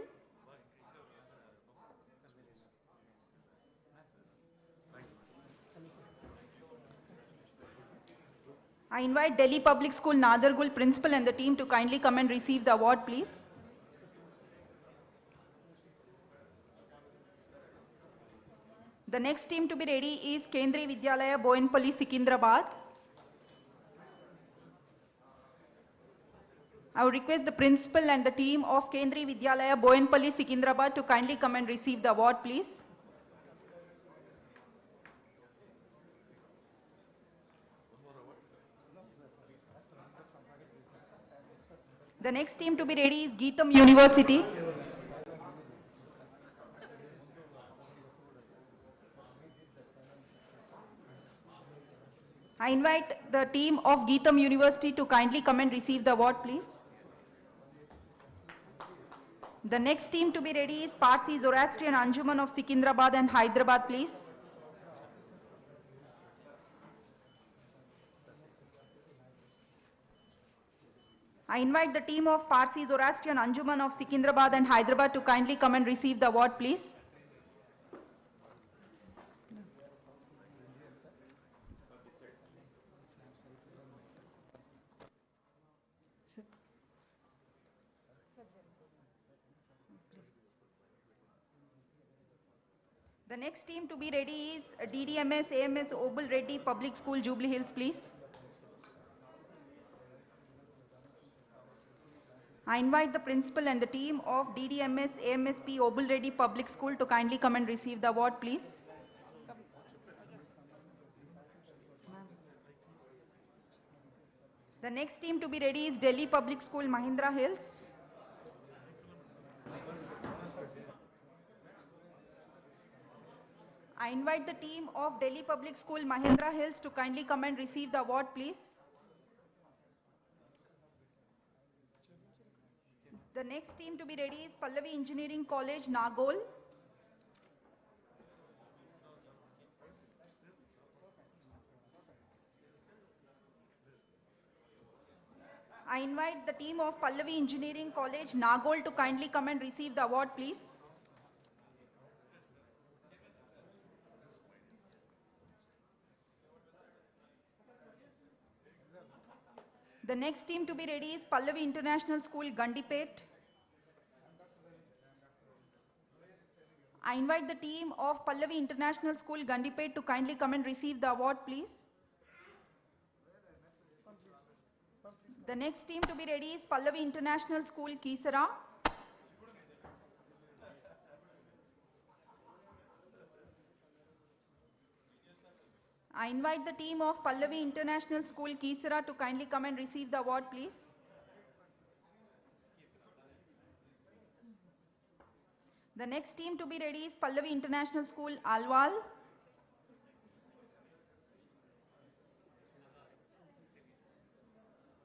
S7: I invite Delhi Public School Nadargul principal and the team to kindly come and receive the award, please. The next team to be ready is Kendriya Vidyalaya Boinpalli Secunderabad. I would request the principal and the team of Kendriya Vidyalaya Boinpalli Secunderabad to kindly come and receive the award, please. The next team to be ready is Geetham University. I invite the team of Geetham University to kindly come and receive the award, please. The next team to be ready is Parsi Zoroastrian Anjuman of Secunderabad and Hyderabad, please. I invite the team of Parsi Zoroastrian Anjuman of Secunderabad and Hyderabad to kindly come and receive the award, please. The next team to be ready is DDMS AMS Obul Reddy Public School Jubilee Hills, please. I invite the principal and the team of DDMS AMSP Obul Reddy Public School to kindly come and receive the award, please. The next team to be ready is Delhi Public School, Mahindra Hills. I invite the team of Delhi Public School, Mahindra Hills to kindly come and receive the award, please. The next team to be ready is Pallavi Engineering College, Nagol. I invite the team of Pallavi Engineering College, Nagol to kindly come and receive the award, please. The next team to be ready is Pallavi International School, Gandipet. I invite the team of Pallavi International School, Gandipet to kindly come and receive the award, please. The next team to be ready is Pallavi International School, Kisara. I invite the team of Pallavi International School, Kisara to kindly come and receive the award, please. The next team to be ready is Pallavi International School, Alwal.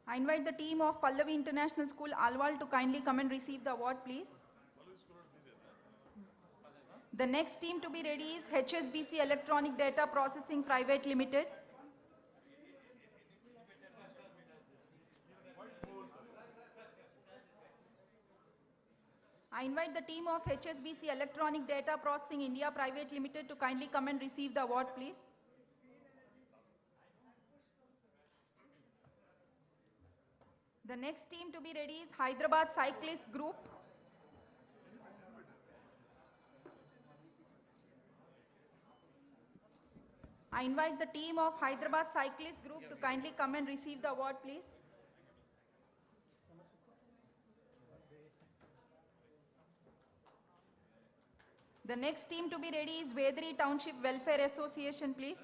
S7: I invite the team of Pallavi International School, Alwal to kindly come and receive the award, please. The next team to be ready is HSBC Electronic Data Processing Private Limited. I invite the team of HSBC Electronic Data Processing India Private Limited to kindly come and receive the award, please. The next team to be ready is Hyderabad Cyclist Group. I invite the team of Hyderabad Cyclist Group to kindly come and receive the award, please. The next team to be ready is Vedri Township Welfare Association, please.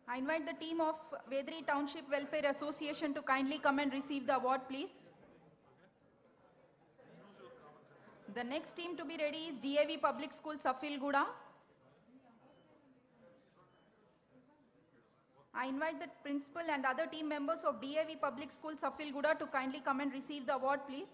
S7: I invite the team of Vedri Township Welfare Association to kindly come and receive the award, please. The next team to be ready is DAV Public School, Safilguda. I invite the principal and other team members of DAV Public School, Safilguda to kindly come and receive the award, please.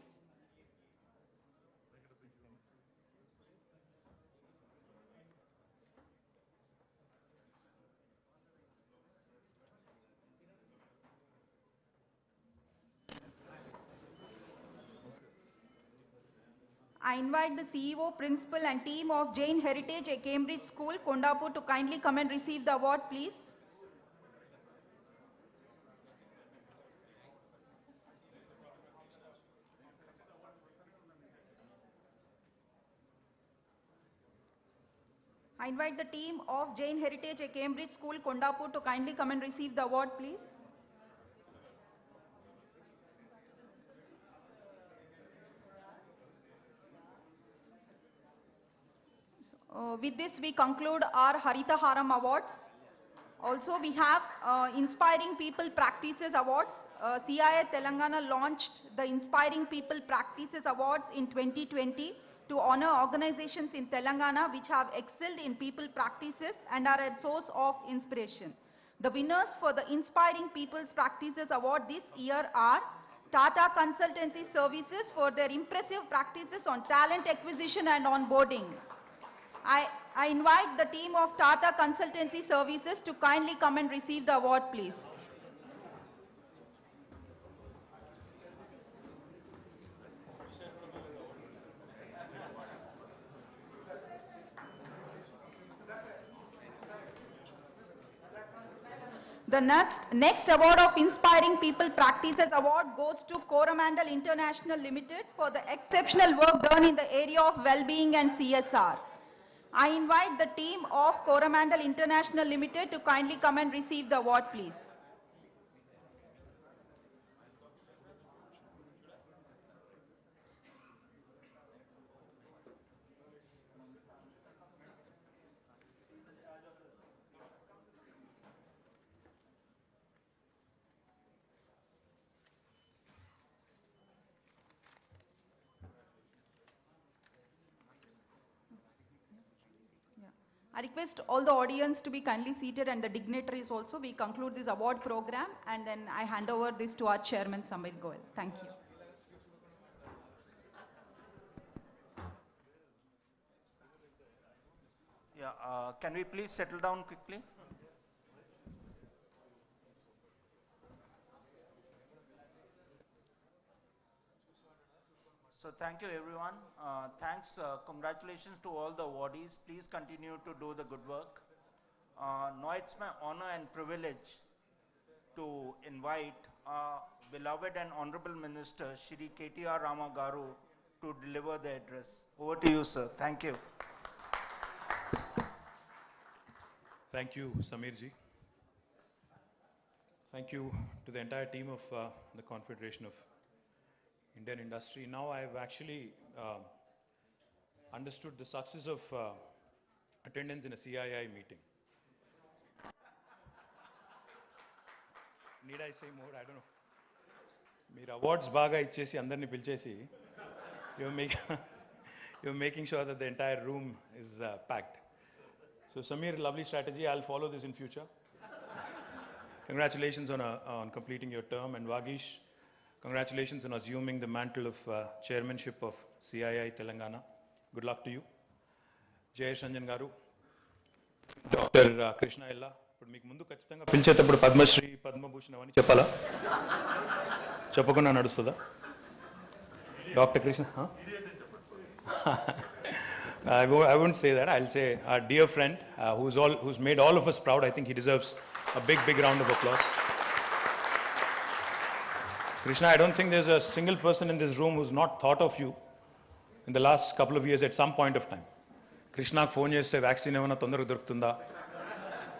S7: I invite the CEO, principal and team of Jain Heritage Cambridge School, Kondapur to kindly come and receive the award, please. I invite the team of Jain Heritage Cambridge School, Kondapur to kindly come and receive the award, please. With this, we conclude our Harita Haram Awards. Also, we have Inspiring People Practices Awards. CII Telangana launched the Inspiring People Practices Awards in 2020 to honor organizations in Telangana which have excelled in people practices and are a source of inspiration. The winners for the Inspiring People's Practices Award this year are Tata Consultancy Services for their impressive practices on talent acquisition and onboarding. I invite the team of Tata Consultancy Services to kindly come and receive the award, please. The next award of Inspiring People Practices Award goes to Coromandel International Limited for the exceptional work done in the area of well-being and CSR. I invite the team of Coromandel International Limited to kindly come and receive the award, please. I request all the audience to be kindly seated and the dignitaries also. We conclude this award program and then I hand over this to our chairman, Samir Goel. Thank you.
S1: Yeah, can we please settle down quickly? So thank you everyone. Thanks, congratulations to all the awardees. Please continue to do the good work. Now it's my honor and privilege to invite our beloved and honorable minister, Shri KTR Garu, to deliver the address. Over to you, sir. Thank you.
S8: Thank you, Samirji. Thank you to the entire team of the Confederation of Indian Industry. Now I've actually understood the success of attendance in a CII meeting. Need I say more? I don't know. Meer awards baga ichesi andarni pilchesi. You're making sure that the entire room is packed. So Samir, lovely strategy. I'll follow this in future. Congratulations on completing your term, and Vagish, congratulations on assuming the mantle of chairmanship of CII Telangana. Good luck to you. Jayesh Ranjan Garu, Dr. Krishna Illa. ఇప్పుడు మీకు ముందు ఖచ్చితంగా పిలిచేటప్పుడు పద్మశ్రీ పద్మభూషణ్ అవన్నీ చెప్పాలా? చెప్పకుండా నడుస్తుందా? Doctor Krishna I wouldn't say that. I'll say our dear friend who's made all of us proud. I think he deserves a big round of applause. Krishna, I don't think there's a single person in this room who's not thought of you in the last couple of years at some point of time. Krishna phone cheste vaccine emana tondaraga dorukutunda,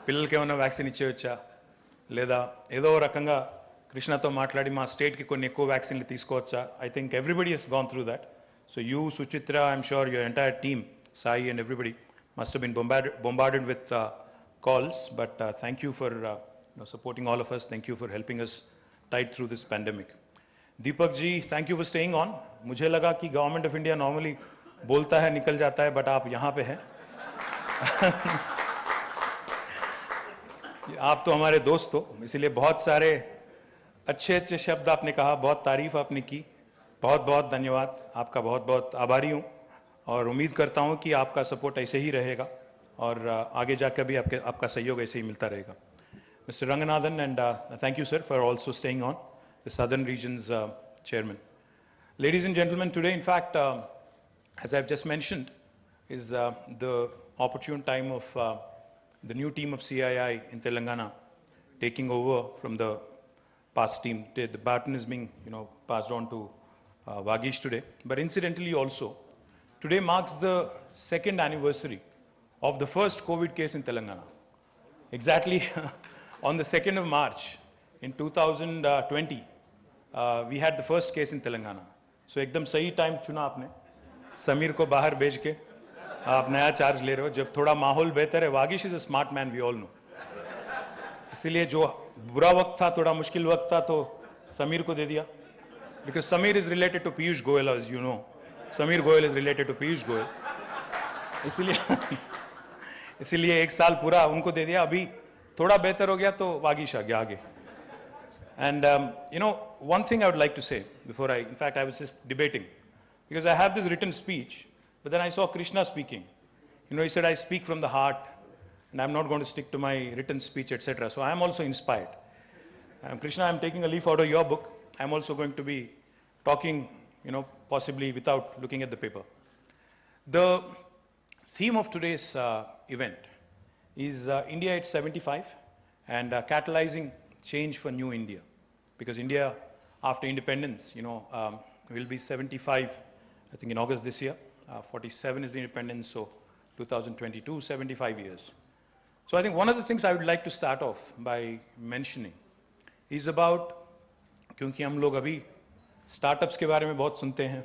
S8: పిల్లలకి ఏమైనా vaccine ఇచ్చేయచ్చా, లేదా ఏదో రకంగా కృష్ణతో మాట్లాడి మా స్టేట్కి కొన్ని ఎక్కువ వ్యాక్సిన్లు తీసుకోవచ్చా? I think everybody he's gone through that. So you, Suchitra, I'm sure your entire team, Sai and everybody must have been bombarded with calls, but thank you for supporting all of us. Thank you for helping us tide through this pandemic. Deepak ji, thank you for staying on. मुझे लगा कि government of India normally बोलता है निकल जाता है, but आप यहाँ पे हैं. आप तो हमारे दोस्त हो, इसीलिए बहुत सारे अच्छे शब्द आपने कहा, बहुत तारीफ आपने की. बहुत धन्यवाद, आपका बहुत आभारी हूँ और उम्मीद करता हूँ कि आपका सपोर्ट ऐसे ही रहेगा और आगे जाकर भी आपका सहयोग ऐसे ही मिलता रहेगा. Mr. Ranganathan, and thank you, sir, for also staying on, the Southern Region's chairman. Ladies and gentlemen, today, in fact, as I've just mentioned, is the opportune time of the new team of CII in Telangana taking over from the past team. The baton is being, passed on to Vagish today. But incidentally also, today marks the second anniversary of the first COVID case in Telangana. Exactly on the 2nd of March in 2020, we had the first case in Telangana. So एकदम सही time चुना आपने, समीर को बाहर भेज के आप नया चार्ज ले रहे हो जब थोड़ा माहौल बेहतर है. Vagish is a smart man, we all know. इसलिए जो बुरा वक्त था, थोड़ा मुश्किल वक्त था, तो समीर को दे दिया. Because Sameer is related to Piyush Goyal, as you know. Sameer Goyal is related to Piyush Goyal. इसीलिए एक साल पूरा उनको दे दिया. अभी थोड़ा बेहतर हो गया तो वागिश आ गया आगे. And one thing I would like to say before in fact I was just debating, because I have this written speech, but then I saw Krishna speaking. He said, I speak from the heart and I'm not going to stick to my written speech, etc. So I am also inspired. Krishna, I'm taking a leaf out of your book. I'm also going to be talking, possibly without looking at the paper. The theme of today's event is India at 75 and catalyzing change for new India. Because India, after independence, will be 75, I think in August this year. 47 is the independence, so 2022, 75 years. So I think one of the things I would like to start off by mentioning is about, क्योंकि हम लोग अभी startups के बारे में बहुत सुनते हैं,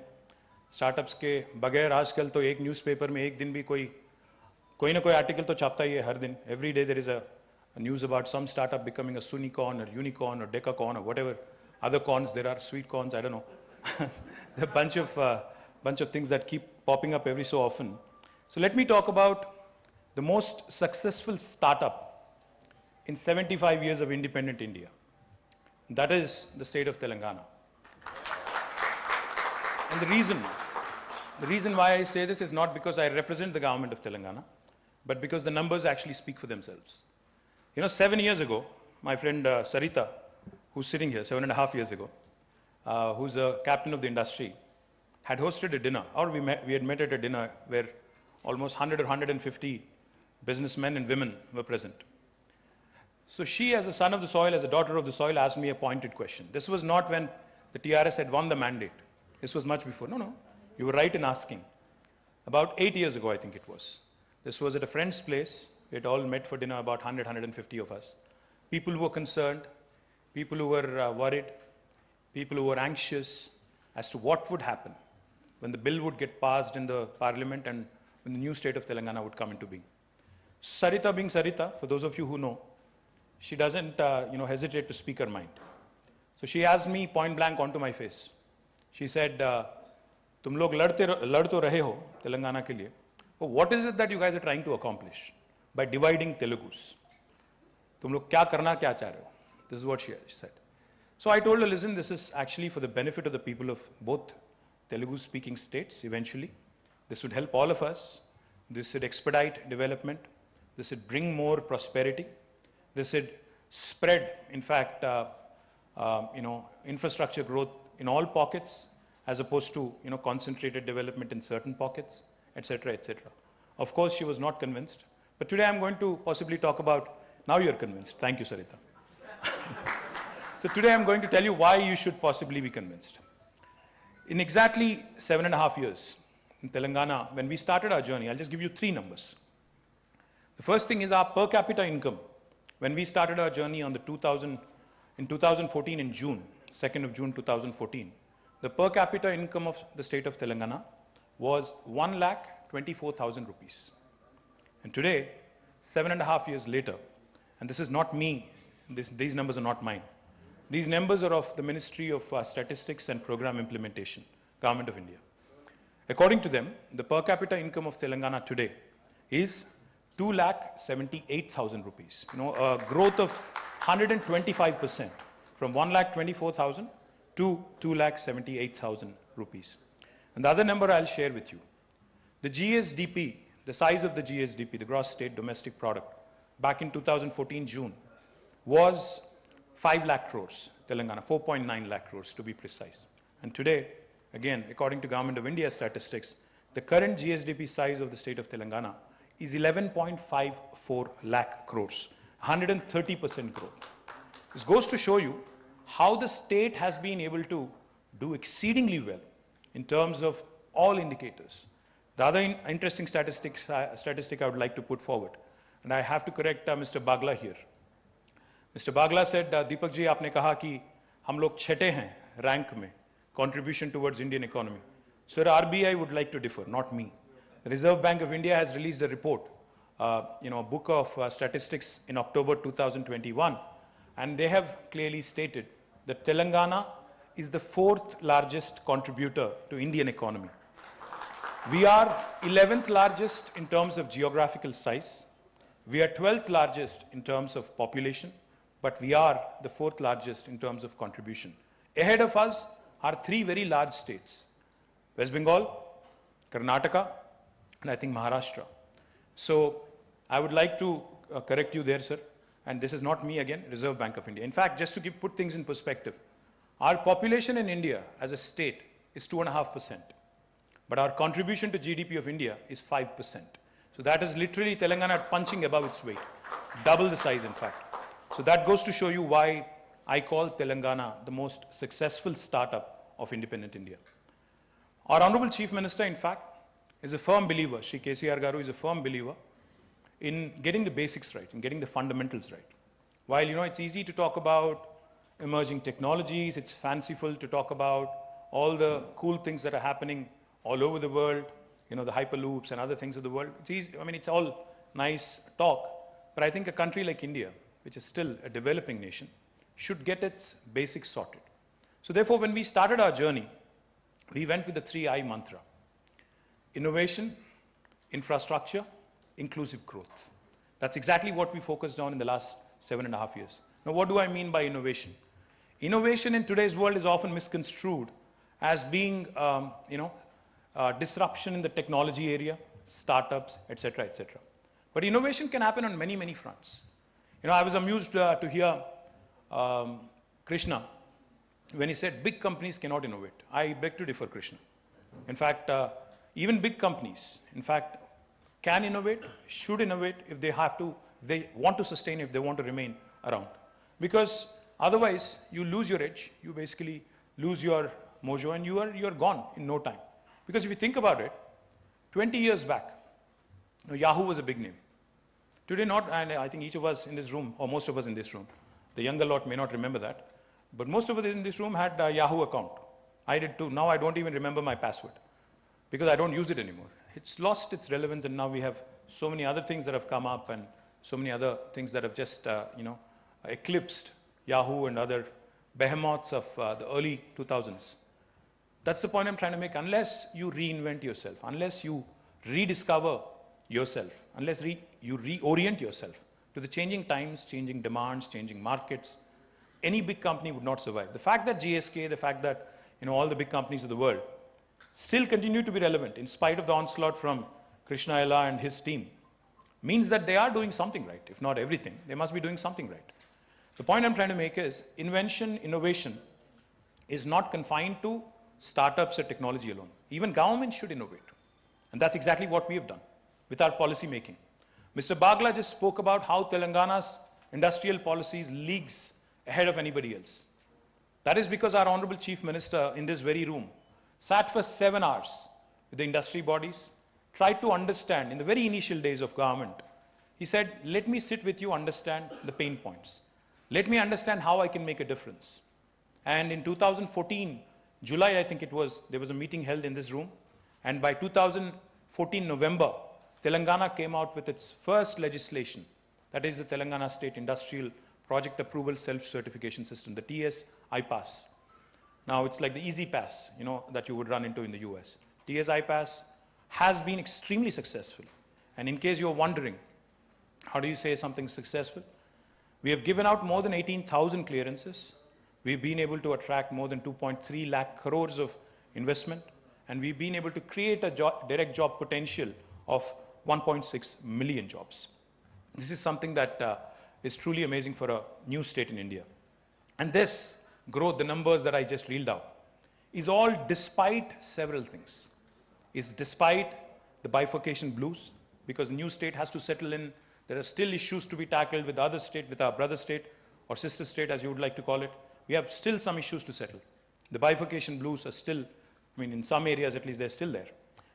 S8: स्टार्टअप्स के बगैर आजकल तो एक न्यूज़पेपर में एक दिन भी कोई ना कोई आर्टिकल तो छापता ही है हर दिन. Every day there is a news about some startup becoming a sunicorn or unicorn or decacorn or whatever other corns there are, sweet corns, I don't know. There are a bunch of things that keep popping up every so often. So let me talk about the most successful startup in 75 years of independent India. That is the state of Telangana. And the reason why I say this is not because I represent the government of Telangana, but because the numbers actually speak for themselves. 7 years ago, my friend Sarita, who's sitting here, 7.5 years ago, who's a captain of the industry, had hosted a dinner, or we had met at a dinner where almost 100 or 150 businessmen and women were present. So she, as a son of the soil, as a daughter of the soil, asked me a pointed question. This was not when the TRS had won the mandate. This was much before. No, you were right in asking. About 8 years ago, I think it was. This was at a friend's place. We had all met for dinner, about 100, 150 of us. People who were concerned, people who were worried, people who were anxious as to what would happen when the bill would get passed in the parliament and when the new state of Telangana would come into being. Sarita being Sarita, for those of you who know, she doesn't hesitate to speak her mind. So she asked me point blank onto my face. She said, "Tum log lad to rahe ho Telangana ke liye. But what is it that you guys are trying to accomplish by dividing Telugus? Tum log kya karna kya cha rahe ho?" This is what she said. So I told her, listen, this is actually for the benefit of the people of both Telugu-speaking states eventually. This would help all of us. This would expedite development. This would bring more prosperity. This would spread, in fact, infrastructure growth in all pockets as opposed to, concentrated development in certain pockets, etc., etc. Of course, she was not convinced. But today I'm going to possibly talk about, now you're convinced. Thank you, Sarita. So today I'm going to tell you why you should possibly be convinced. In exactly 7.5 years in Telangana, when we started our journey, I'll just give you 3 numbers. The first thing is our per capita income. When we started our journey in 2014 in June, 2nd of June 2014, the per capita income of the state of Telangana was 1,24,000 rupees. And today, 7.5 years later, and this is not me, these numbers are not mine. These numbers are of the Ministry of Statistics and Program Implementation, Government of India. According to them, the per capita income of Telangana today is 2,78,000 rupees. A growth of 125% from 1,24,000 to 2,78,000 rupees. And the other number I'll share with you. The GSDP, the size of the GSDP, the gross state domestic product, back in 2014 June, was 5 lakh crores, Telangana, 4.9 lakh crores to be precise. And today, again, according to Government of India statistics, the current GSDP size of the state of Telangana is 11.54 lakh crores, 130% growth. This goes to show you how the state has been able to do exceedingly well in terms of all indicators. The other interesting statistic I would like to put forward, and I have to correct Mr. Bagla here. Mr. Bagla said, Deepak ji, आपने कहा कि हम लोग छठे हैं rank में, contribution towards Indian economy. Sir, RBI would like to differ, not me. The Reserve Bank of India has released a report, a book of statistics in October 2021, and they have clearly stated that Telangana is the 4th largest contributor to Indian economy. We are 11th largest in terms of geographical size. We are 12th largest in terms of population, but we are the 4th largest in terms of contribution. Ahead of us are 3 very large states: West Bengal, Karnataka, and I think Maharashtra. So I would like to correct you there, sir. And this is not me again, Reserve Bank of India. In fact, just to put things in perspective, our population in India as a state is 2.5%. But our contribution to GDP of India is 5%. So that is literally Telangana punching above its weight. Double the size, in fact. So that goes to show you why I call Telangana the most successful startup of independent India. Our Honorable Chief Minister, in fact, is a firm believer, Shri KTR Garu is a firm believer in getting the basics right, in getting the fundamentals right. While, it's easy to talk about emerging technologies, it's fanciful to talk about all the cool things that are happening all over the world, the hyperloops and other things of the world. It's easy, it's all nice talk. But I think a country like India, which is still a developing nation, should get its basics sorted. So therefore, when we started our journey, we went with the 3I mantra: innovation, infrastructure, inclusive growth. That's exactly what we focused on in the last 7.5 years. Now, what do I mean by innovation? Innovation in today's world is often misconstrued as being, disruption in the technology area, startups, etc., etc. But innovation can happen on many, many fronts. I was amused to hear Krishna when he said big companies cannot innovate. I beg to differ, Krishna. In fact, even big companies, can innovate, should innovate if they have to, they want to sustain, if they want to remain around. Because otherwise, you lose your edge, you basically lose your mojo, and you're gone in no time. Because if you think about it, 20 years back, Yahoo was a big name. Today not, and I think each of us in this room, or most of us in this room, the younger lot may not remember that, but most of us in this room had a Yahoo account. I did too. Now I don't even remember my password because I don't use it anymore. It's lost its relevance, and now we have so many other things that have come up and so many other things that have just, eclipsed Yahoo and other behemoths of the early 2000s. That's the point I'm trying to make. Unless you reinvent yourself, unless you rediscover yourself, unless you reorient yourself to the changing times, changing demands, changing markets, any big company would not survive. The fact that GSK, the fact that all the big companies of the world still continue to be relevant in spite of the onslaught from Krishna Ella and his team means that they are doing something right. If not everything, they must be doing something right. The point I'm trying to make is invention, innovation is not confined to startups or technology alone. Even government should innovate. And that's exactly what we have done with our policy making. Mr. Bagla just spoke about how Telangana's industrial policies leagues ahead of anybody else. That is because our Honorable Chief Minister in this very room sat for 7 hours with the industry bodies, tried to understand in the very initial days of government. He said, let me sit with you, understand the pain points. Let me understand how I can make a difference. And in 2014, July I think it was, there was a meeting held in this room. And by 2014 November, Telangana came out with its first legislation. That is the Telangana State Industrial Project Approval Self-Certification System, the TS-IPAS. Now it's like the easy pass, that you would run into in the US. TS-IPAS has been extremely successful. And in case you're wondering, how do you say something successful? We have given out more than 18,000 clearances. We've been able to attract more than 2.3 lakh crores of investment. And we've been able to create a direct job potential of 1.6 million jobs. This is something that is truly amazing for a new state in India. And this growth, the numbers that I just reeled out, is all despite several things. It's despite the bifurcation blues, because the new state has to settle in. There are still issues to be tackled with the other state, with our brother state, or sister state, as you would like to call it. We have still some issues to settle. The bifurcation blues are still, in some areas at least, they're still there.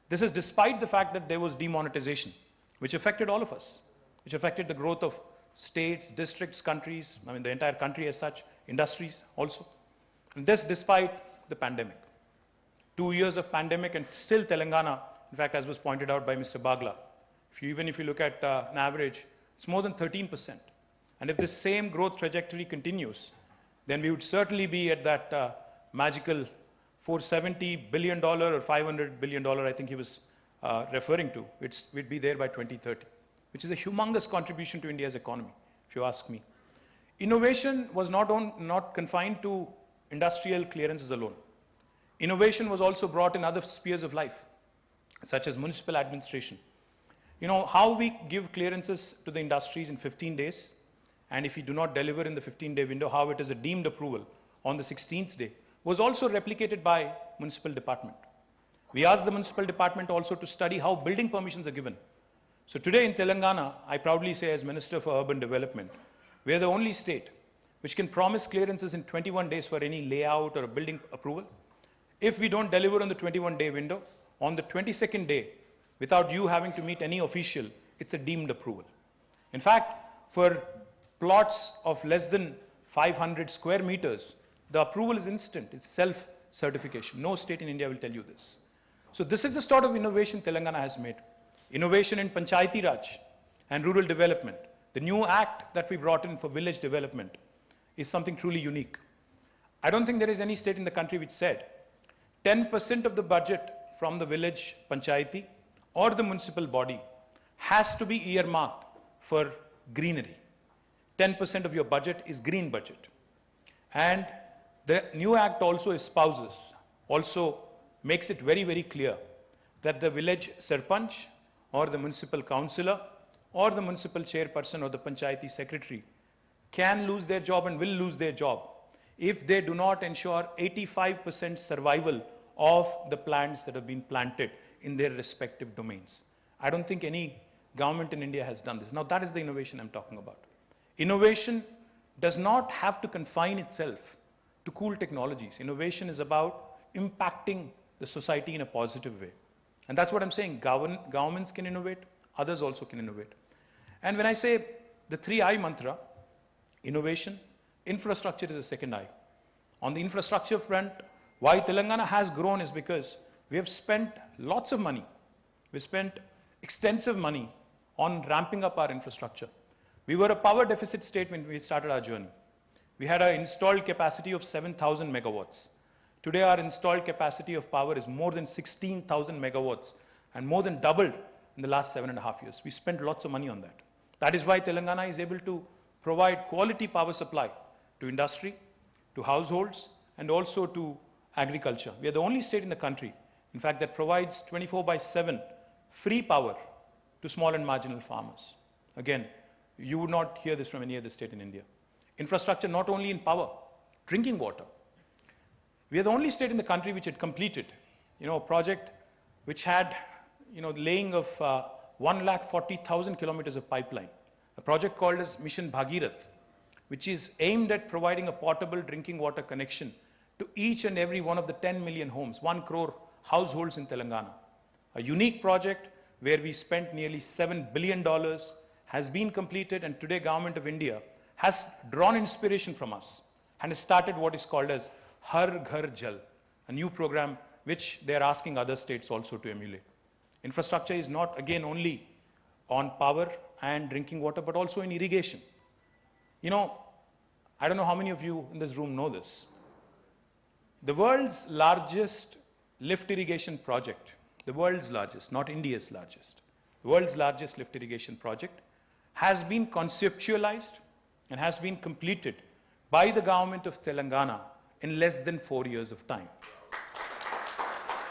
S8: This is despite the fact that there was demonetization, which affected all of us, which affected the growth of states, districts, countries, the entire country as such, industries also. And this despite the pandemic. 2 years of pandemic, and still Telangana, in fact, as was pointed out by Mr. Bagla, even if you look at an average, it's more than 13%. And if this same growth trajectory continues, then we would certainly be at that magical $470 billion or $500 billion, I think he was referring to. We'd be there by 2030, which is a humongous contribution to India's economy, if you ask me. Innovation was not confined to industrial clearances alone. Innovation was also brought in other spheres of life, such as municipal administration. How we give clearances to the industries in 15 days, and if you do not deliver in the 15-day window, how it is a deemed approval on the 16th day, was also replicated by municipal department. We asked the municipal department also to study how building permissions are given. So today in Telangana, I proudly say as Minister for Urban Development, we are the only state which can promise clearances in 21 days for any layout or a building approval. If we don't deliver on the 21-day window, on the 22nd day, without you having to meet any official, it's a deemed approval. In fact, for plots of less than 500 square meters, the approval is instant. It's self-certification. No state in India will tell you this. So this is the sort of innovation Telangana has made. Innovation in Panchayati Raj and rural development. The new act that we brought in for village development is something truly unique. I don't think there is any state in the country which said 10% of the budget from the village Panchayati or the municipal body has to be earmarked for greenery. 10% of your budget is green budget. And the new act also espouses, also makes it very, very clear that the village sarpanch or the municipal councillor or the municipal chairperson or the panchayati secretary can lose their job and will lose their job if they do not ensure 85% survival of the plants that have been planted in their respective domains. I don't think any government in India has done this. Now that is the innovation I'm talking about. Innovation does not have to confine itself to cool technologies. Innovation is about impacting the society in a positive way. And that's what I'm saying. Governments can innovate, others also can innovate. And when I say the 3I mantra, innovation, infrastructure is the second I. On the infrastructure front, why Telangana has grown is because we have spent lots of money. We spent extensive money on ramping up our infrastructure. We were a power deficit state when we started our journey. We had an installed capacity of 7,000 megawatts. Today our installed capacity of power is more than 16,000 megawatts and more than doubled in the last 7.5 years. We spent lots of money on that. That is why Telangana is able to provide quality power supply to industry, to households, and also to agriculture. We are the only state in the country, in fact, that provides 24/7 free power to small and marginal farmers. Again, you would not hear this from any other state in India. Infrastructure not only in power, drinking water. We are the only state in the country which had completed, a project which had, laying of 140,000 kilometers of pipeline. A project called as Mission Bhagirath, which is aimed at providing a portable drinking water connection to each and every one of the 10 million homes, 1 crore households in Telangana. A unique project where we spent nearly $7 billion has been completed, and today Government of India has drawn inspiration from us and has started what is called as Har Ghar Jal, a new program which they are asking other states also to emulate. Infrastructure is not, again, only on power and drinking water, but also in irrigation. I don't know how many of you in this room know this. The world's largest lift irrigation project, the world's largest, not India's largest, the world's largest lift irrigation project has been conceptualized and has been completed by the government of Telangana in less than 4 years of time.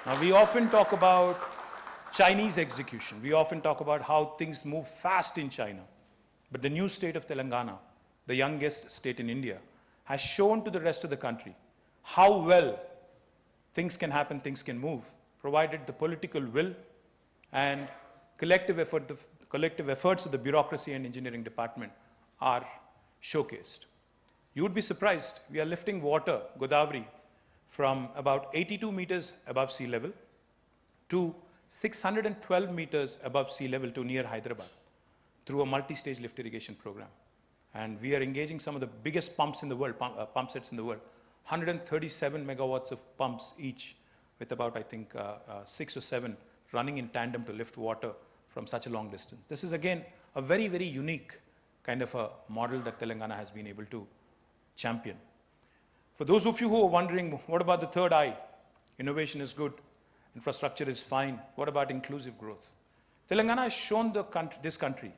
S8: Now, we often talk about Chinese execution. We often talk about how things move fast in China. But the new state of Telangana, the youngest state in India, has shown to the rest of the country how well things can happen, things can move, provided the political will and collective efforts of the bureaucracy and engineering department are showcased. You would be surprised, we are lifting water, Godavari, from about 82 meters above sea level to 612 meters above sea level to near Hyderabad through a multi-stage lift irrigation program. And we are engaging some of the biggest pumps in the world, pump sets in the world, 137 megawatts of pumps each, with about, I think, 6 or 7 running in tandem to lift water from such a long distance. This is, again, a very, very unique kind of a model that Telangana has been able to champion. For those of you who are wondering, what about the third I? Innovation is good, infrastructure is fine. What about inclusive growth? Telangana has shown this country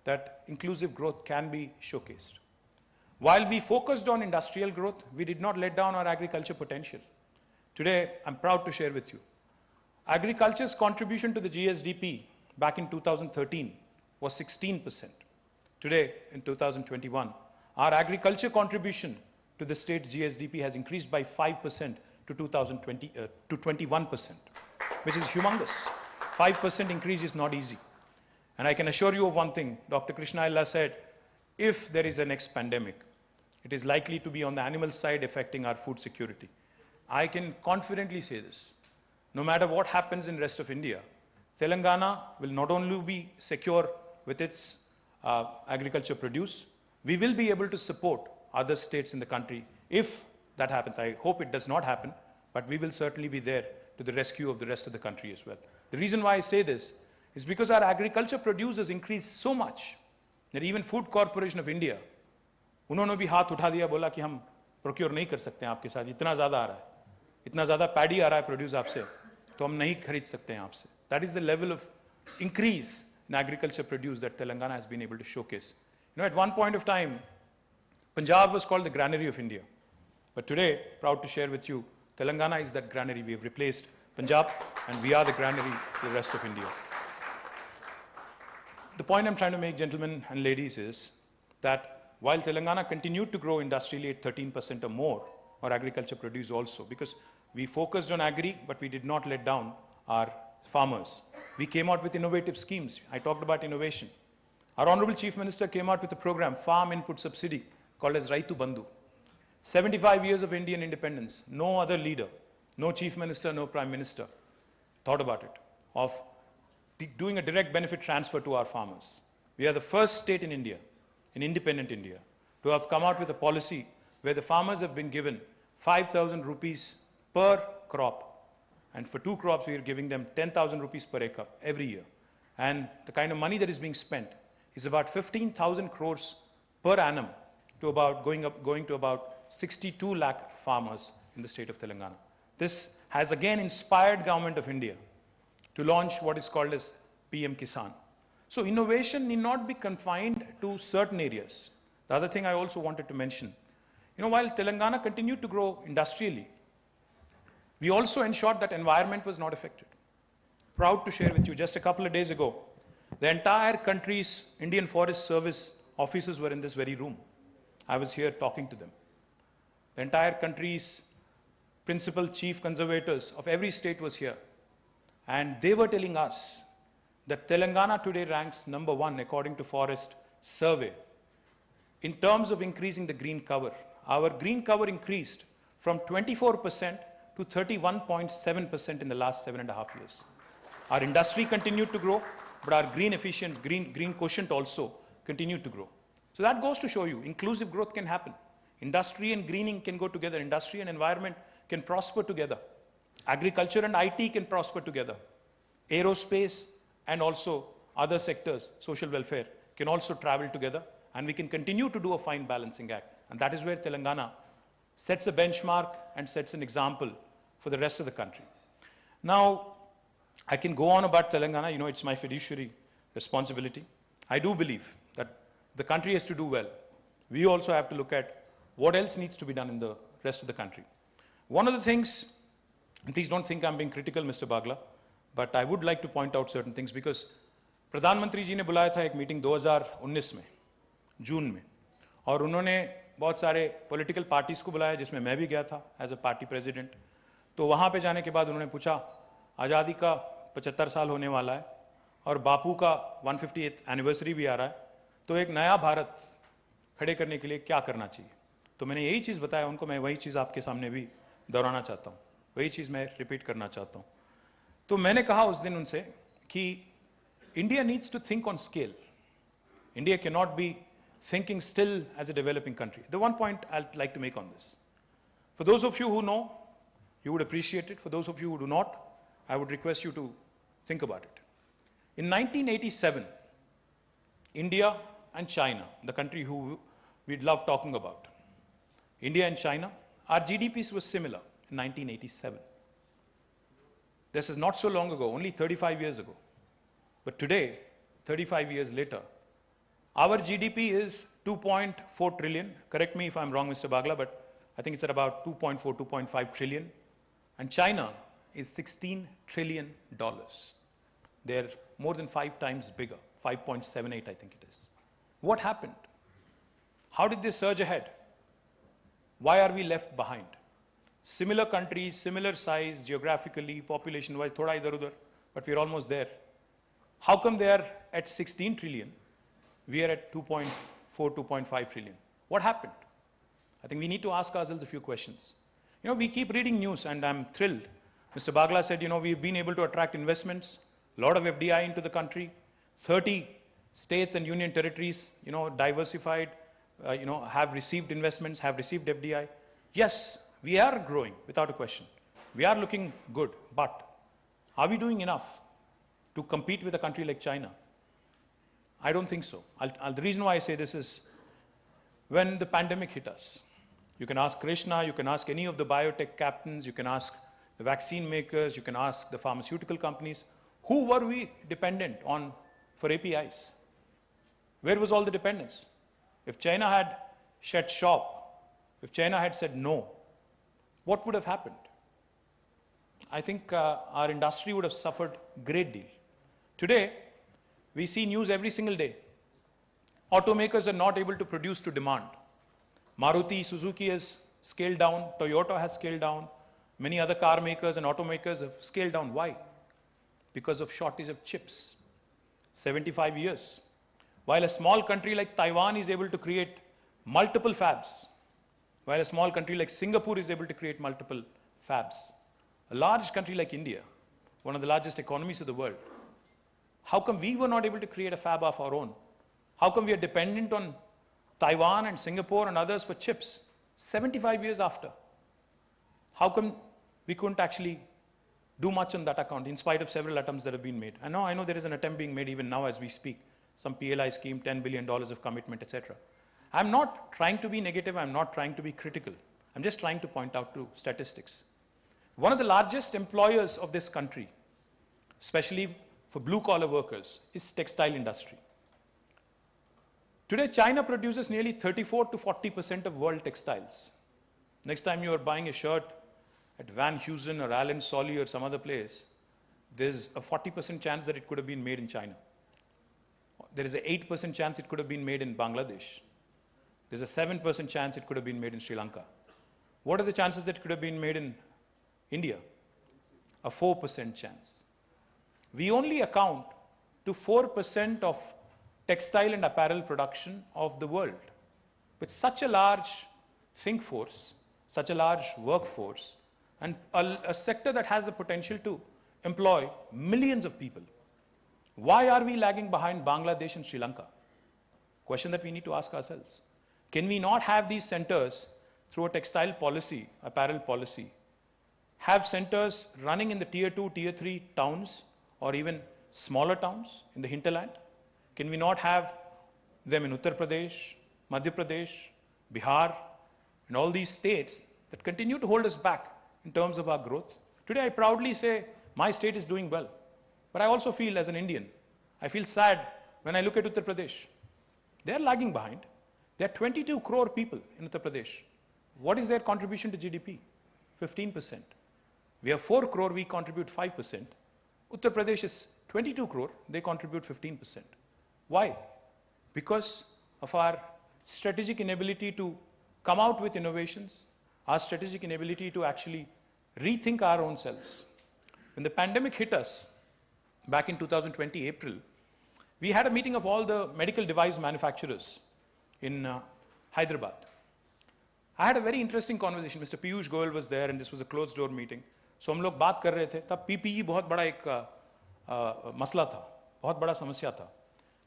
S8: that inclusive growth can be showcased. While we focused on industrial growth, we did not let down our agriculture potential. Today, I'm proud to share with you, agriculture's contribution to the GSDP back in 2013 was 16%. Today, in 2021, our agriculture contribution to the state's GSDP has increased by 5% to 21%, which is humongous. 5% increase is not easy. And I can assure you of one thing, Dr. Krishna Illa said, if there is a next pandemic, it is likely to be on the animal side affecting our food security. I can confidently say this. No matter what happens in the rest of India, Telangana will not only be secure with its agriculture produce, we will be able to support other states in the country if that happens. I hope it does not happen, but we will certainly be there to the rescue of the rest of the country as well. The reason why I say this is because our agriculture produce has increased so much that even Food Corporation of India, उन्होंने भी हाथ उठा दिया, बोला कि हम procure नहीं कर सकते हैं आपके साथ, इतना ज़्यादा आ रहा है, इतना ज़्यादा पैडी आ रहा है प्रोड्यूस आपसे, तो हम नहीं खरीद सकते हैं आपसे. That is the level of increase in agriculture produce that Telangana has been able to showcase. At one point of time, Punjab was called the granary of India. But today, proud to share with you, Telangana is that granary. We have replaced Punjab and we are the granary to the rest of India. The point I'm trying to make, gentlemen and ladies, is that while Telangana continued to grow industrially at 13% or more, our agriculture produce also, because we focused on agri, but we did not let down our farmers. We came out with innovative schemes. I talked about innovation. Our Honorable Chief Minister came out with a program, Farm Input Subsidy, called as Raitu Bandhu. 75 years of Indian independence, no other leader, no Chief Minister, no Prime Minister thought about it, of doing a direct benefit transfer to our farmers. We are the first state in India, in independent India, to have come out with a policy where the farmers have been given 5,000 rupees per crop. And for 2 crops, we are giving them 10,000 rupees per acre every year. And the kind of money that is being spent is about 15,000 crores per annum to about going to about 62 lakh farmers in the state of Telangana. This has again inspired Government of India to launch what is called as PM Kisan. So innovation need not be confined to certain areas. The other thing I also wanted to mention, while Telangana continued to grow industrially, we also ensured that environment was not affected. Proud to share with you, just a couple of days ago, the entire country's Indian Forest Service officers were in this very room. I was here talking to them. The entire country's principal chief conservators of every state was here. And they were telling us that Telangana today ranks number 1 according to Forest Survey in terms of increasing the green cover. Our green cover increased from 24% to 31.7% in the last 7.5 years. Our industry continued to grow, but our green quotient also continued to grow. So that goes to show you, inclusive growth can happen. Industry and greening can go together. Industry and environment can prosper together. Agriculture and IT can prosper together. Aerospace and also other sectors, social welfare, can also travel together, and we can continue to do a fine balancing act. And that is where Telangana sets a benchmark and sets an example for the rest of the country. Now, I can go on about Telangana. It's my fiduciary responsibility. I do believe that the country has to do well. We also have to look at what else needs to be done in the rest of the country. One of the things, and please don't think I'm being critical, Mr. Bagla, but I would like to point out certain things because Pradhan Mantri ji ने बुलाया था एक meeting 2019 में, जून में, और उन्होंने बहुत सारे पॉलिटिकल पार्टीज को बुलाया जिसमें मैं भी गया था एज अ पार्टी प्रेसिडेंट. तो वहाँ पे जाने के बाद उन्होंने पूछा, आज़ादी का 75 साल होने वाला है और बापू का 150th एनिवर्सरी भी आ रहा है, तो एक नया भारत खड़े करने के लिए क्या करना चाहिए. तो मैंने यही चीज़ बताया उनको, मैं वही चीज़ आपके सामने भी दोहराना चाहता हूँ, वही चीज़ मैं रिपीट करना चाहता हूँ. तो मैंने कहा उस दिन उनसे कि India needs to think on scale. India can not be thinking still as a developing country. The one point I'd like to make on this. For those of you who know, you would appreciate it. For those of you who do not, I would request you to think about it. In 1987, India and China, the country who we'd love talking about, India and China, our GDPs were similar in 1987. This is not so long ago, only 35 years ago. But today, 35 years later, our GDP is 2.4 trillion. Correct me if I'm wrong, Mr. Bagla, but I think it's at about 2.4, 2.5 trillion. And China is $16 trillion. They're more than 5 times bigger, 5.78 I think it is. What happened? How did they surge ahead? Why are we left behind? Similar countries, similar size, geographically, population-wise, thoda idhar udhar, but we're almost there. How come they are at 16 trillion? We are at 2.4, 2.5 trillion. What happened? I think we need to ask ourselves a few questions. We keep reading news and I'm thrilled. Mr. Bagla said, we've been able to attract investments a lot of FDI into the country, 30 states and union territories, diversified, have received investments, have received FDI. Yes, we are growing without a question. We are looking good, but are we doing enough to compete with a country like China? I don't think so. The reason why I say this is, when the pandemic hit us, you can ask Krishna, you can ask any of the biotech captains, you can ask the vaccine makers, you can ask the pharmaceutical companies, who were we dependent on for APIs? Where was all the dependence? If China had shut shop, if China had said no, what would have happened? I think our industry would have suffered a great deal. Today, we see news every single day. Automakers are not able to produce to demand. Maruti, Suzuki has scaled down, Toyota has scaled down, many other car makers and automakers have scaled down. Why? Because of shortage of chips. 75 years. While a small country like Taiwan is able to create multiple fabs, while a small country like Singapore is able to create multiple fabs, a large country like India, one of the largest economies of the world, how come we were not able to create a fab of our own? How come we are dependent on Taiwan and Singapore and others for chips 75 years after? How come we couldn't actually do much on that account in spite of several attempts that have been made? I know there is an attempt being made even now as we speak. Some PLI scheme, $10 billion of commitment, etc. I'm not trying to be negative, I'm not trying to be critical. I'm just trying to point out to statistics. One of the largest employers of this country, especially for blue-collar workers, is textile industry. Today, China produces nearly 34 to 40% of world textiles. Next time you are buying a shirt at Van Heusen or Allen Solly or some other place, there's a 40% chance that it could have been made in China. There is an 8% chance it could have been made in Bangladesh. There's a 7% chance it could have been made in Sri Lanka. What are the chances that it could have been made in India? A 4% chance. We only account to 4% of textile and apparel production of the world. With such a large think force, such a large workforce, and a sector that has the potential to employ millions of people, why are we lagging behind Bangladesh and Sri Lanka? Question that we need to ask ourselves. Can we not have these centers through a textile policy, apparel policy, have centers running in the tier 2, tier 3 towns or even smaller towns in the hinterland? Can we not have them in Uttar Pradesh, Madhya Pradesh, Bihar, and all these states that continue to hold us back in terms of our growth? Today I proudly say my state is doing well. But I also feel, as an Indian, I feel sad when I look at Uttar Pradesh. They're lagging behind. There are 22 crore people in Uttar Pradesh. What is their contribution to GDP? 15%. We have 4 crore, we contribute 5%. Uttar Pradesh is 22 crore, they contribute 15%. Why? Because of our strategic inability to come out with innovations, our strategic inability to actually rethink our own selves. When the pandemic hit us, back in 2020, April, we had a meeting of all the medical device manufacturers in Hyderabad. I had a very interesting conversation. Mr. Piyush Goyal was there and this was a closed door meeting. So हम लोग बात कर रहे थे, तब PPE बहुत बड़ा एक मसला था, बहुत बड़ा समस्या था.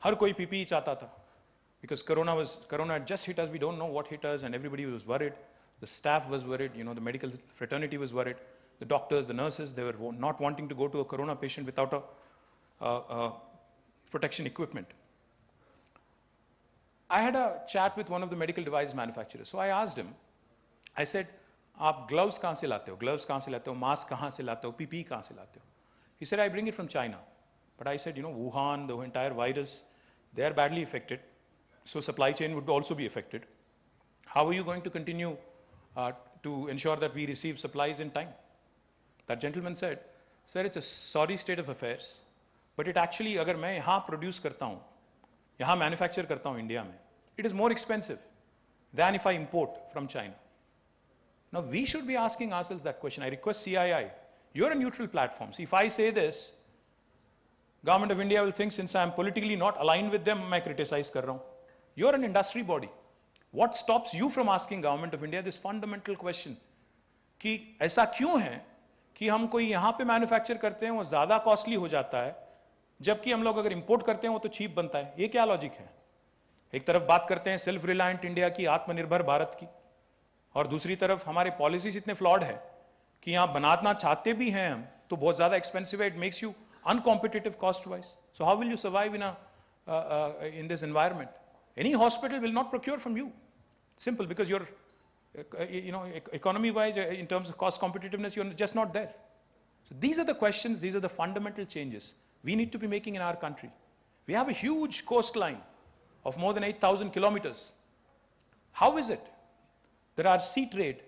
S8: हर कोई PPE चाहता था. Because Corona had just hit us, we don't know what hit us, and everybody was worried. The staff was worried, the medical fraternity was worried. The doctors, the nurses, they were not wanting to go to a Corona patient without protection equipment. I had a chat with one of the medical device manufacturers. So I asked him, I said, "Aap gloves kahan se late ho? Gloves kahan se late ho? Mask kahan se late ho? PPE kahan se late ho?" He said, "I bring it from China." But I said, Wuhan, the entire virus, they are badly affected. So supply chain would also be affected. How are you going to continue to ensure that we receive supplies in time? That gentleman said, "Sir, it's a sorry state of affairs, but it actually, agar main yahan produce karta hu, yahan manufacture karta hu India mein, it is more expensive than if I import from China." Now we should be asking ourselves that question. I request CII, you're a neutral platform. See, if I say this, Government of India will think, since I am politically not aligned with them, I criticize kar raha hu. You're an industry body. What stops you from asking Government of India this fundamental question? कि ऐसा क्यों है कि हम कोई यहाँ पे manufacture करते हैं, वो ज़्यादा कॉस्टली हो जाता है जबकि हम लोग अगर इंपोर्ट करते हैं वो तो चीप बनता है। ये क्या लॉजिक है? एक तरफ बात करते हैं सेल्फ रिलायंट इंडिया की, आत्मनिर्भर भारत की, और दूसरी तरफ हमारे पॉलिसीज इतने फ्लॉड है कि यहां बनाना चाहते भी हैं हम तो बहुत ज्यादा एक्सपेंसिव है, it makes you uncompetitive cost wise. So how will you survive in this environment? Any hospital will not procure from you. Simple, because you're, economy-wise, in terms of cost competitiveness, you're just not there. So these are the questions, these are the fundamental changes we need to be making in our country. We have a huge coastline of more than 8,000 kilometers. How is it that our sea trade,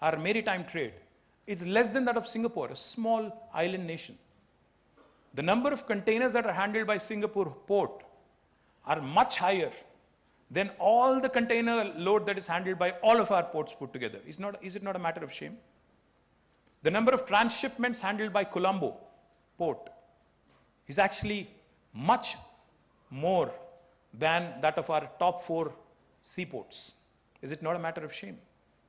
S8: our maritime trade, is less than that of Singapore, a small island nation? The number of containers that are handled by Singapore port are much higher than all the container load that is handled by all of our ports put together. Is it not a matter of shame? The number of transshipments handled by Colombo port is actually much more than that of our top 4 seaports. Is it not a matter of shame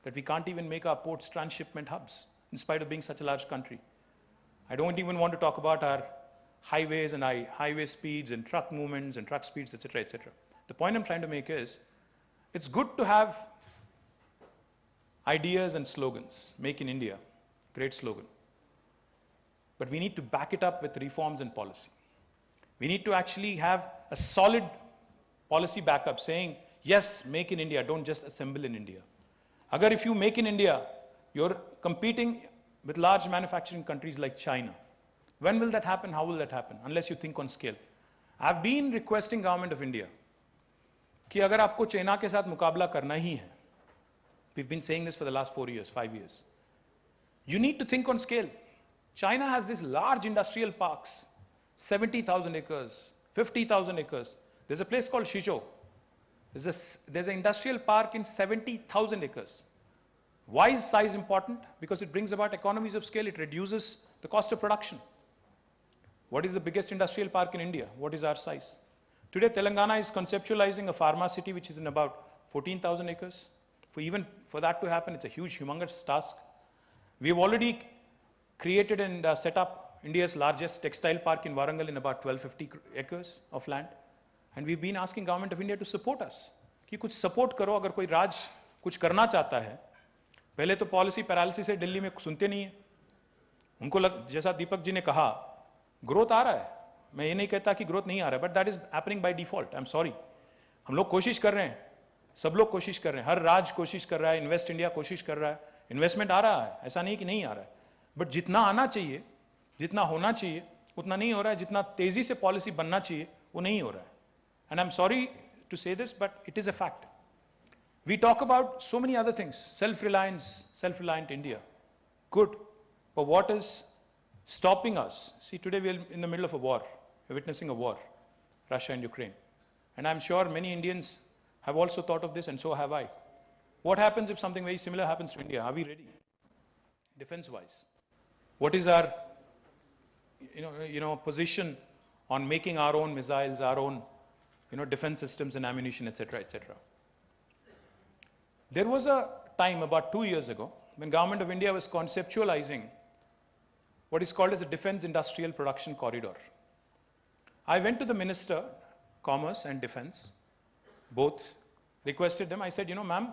S8: that we can't even make our ports transshipment hubs in spite of being such a large country? I don't even want to talk about our highways and highway speeds and truck movements and truck speeds, etc., etc. The point I'm trying to make is, it's good to have ideas and slogans. Make in India, great slogan. But we need to back it up with reforms and policy. We need to actually have a solid policy backup saying, yes, make in India, don't just assemble in India. Agar if you make in India, you're competing with large manufacturing countries like China. When will that happen? How will that happen? Unless you think on scale. I've been requesting government of India कि अगर आपको China के साथ मुकाबला करना ही है, we've been saying this for the last 4 years, 5 years, you need to think on scale. China has these large industrial parks, 70,000 acres, 50,000 acres. There's a place called Shizhou. There's an industrial park in 70,000 acres. Why is size important? Because it brings about economies of scale. It reduces the cost of production. What is the biggest industrial park in India? What is our size? Today, Telangana is conceptualizing a pharma city which is in about 14,000 acres. Even for that to happen, it's a huge, humongous task. We have already created and set up India's largest textile park in Warangal in about 1250 acres of land. And we've been asking government of India to support us. कि कुछ support करो, अगर कोई राज कुछ करना चाहता है, पहले तो पॉलिसी पैरालिसिस है, दिल्ली में सुनते नहीं है। उनको जैसा दीपक जी ने कहा, ग्रोथ आ रहा है, मैं ये नहीं कहता कि ग्रोथ नहीं आ रहा है, but that is happening by default. I am sorry, हम लोग कोशिश कर रहे हैं, सब लोग कोशिश कर रहे हैं, हर राज्य कोशिश कर रहा है, इन्वेस्ट इंडिया कोशिश कर रहा है, इन्वेस्टमेंट आ रहा है, ऐसा नहीं कि नहीं आ रहा है, बट जितना आना चाहिए, जितना होना चाहिए, उतना नहीं हो रहा है। जितना तेजी से पॉलिसी बनना चाहिए, वो नहीं हो रहा है। And I am sorry to say this, but it is a fact. We talk about so many other things, self-reliance, self-reliant India. Good. But what is stopping us? See, today we are in the middle of a war. We're witnessing a war, Russia and Ukraine. And I'm sure many Indians have also thought of this, and so have I. What happens if something very similar happens to India? Are we ready, defense-wise? What is our, position on making our own missiles, our own, defense systems and ammunition, etc., etc.? There was a time about 2 years ago when Government of India was conceptualizing what is called as a defense industrial production corridor. I went to the Minister, Commerce and Defense, both, requested them. I said, ma'am,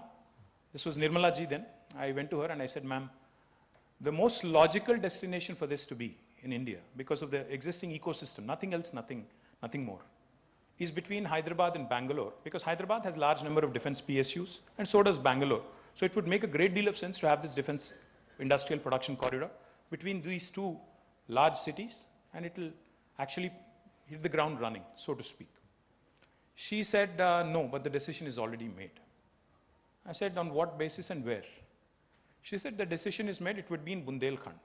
S8: this was Nirmala ji then. I went to her and I said, ma'am, the most logical destination for this to be in India, because of the existing ecosystem, nothing else, nothing more, is between Hyderabad and Bangalore, because Hyderabad has large number of defense PSUs and so does Bangalore. So it would make a great deal of sense to have this defense industrial production corridor between these two large cities, and it will actually hit the ground running, so to speak. She said, no, but the decision is already made. I said, on what basis and where? She said, the decision is made, it would be in Bundelkhand.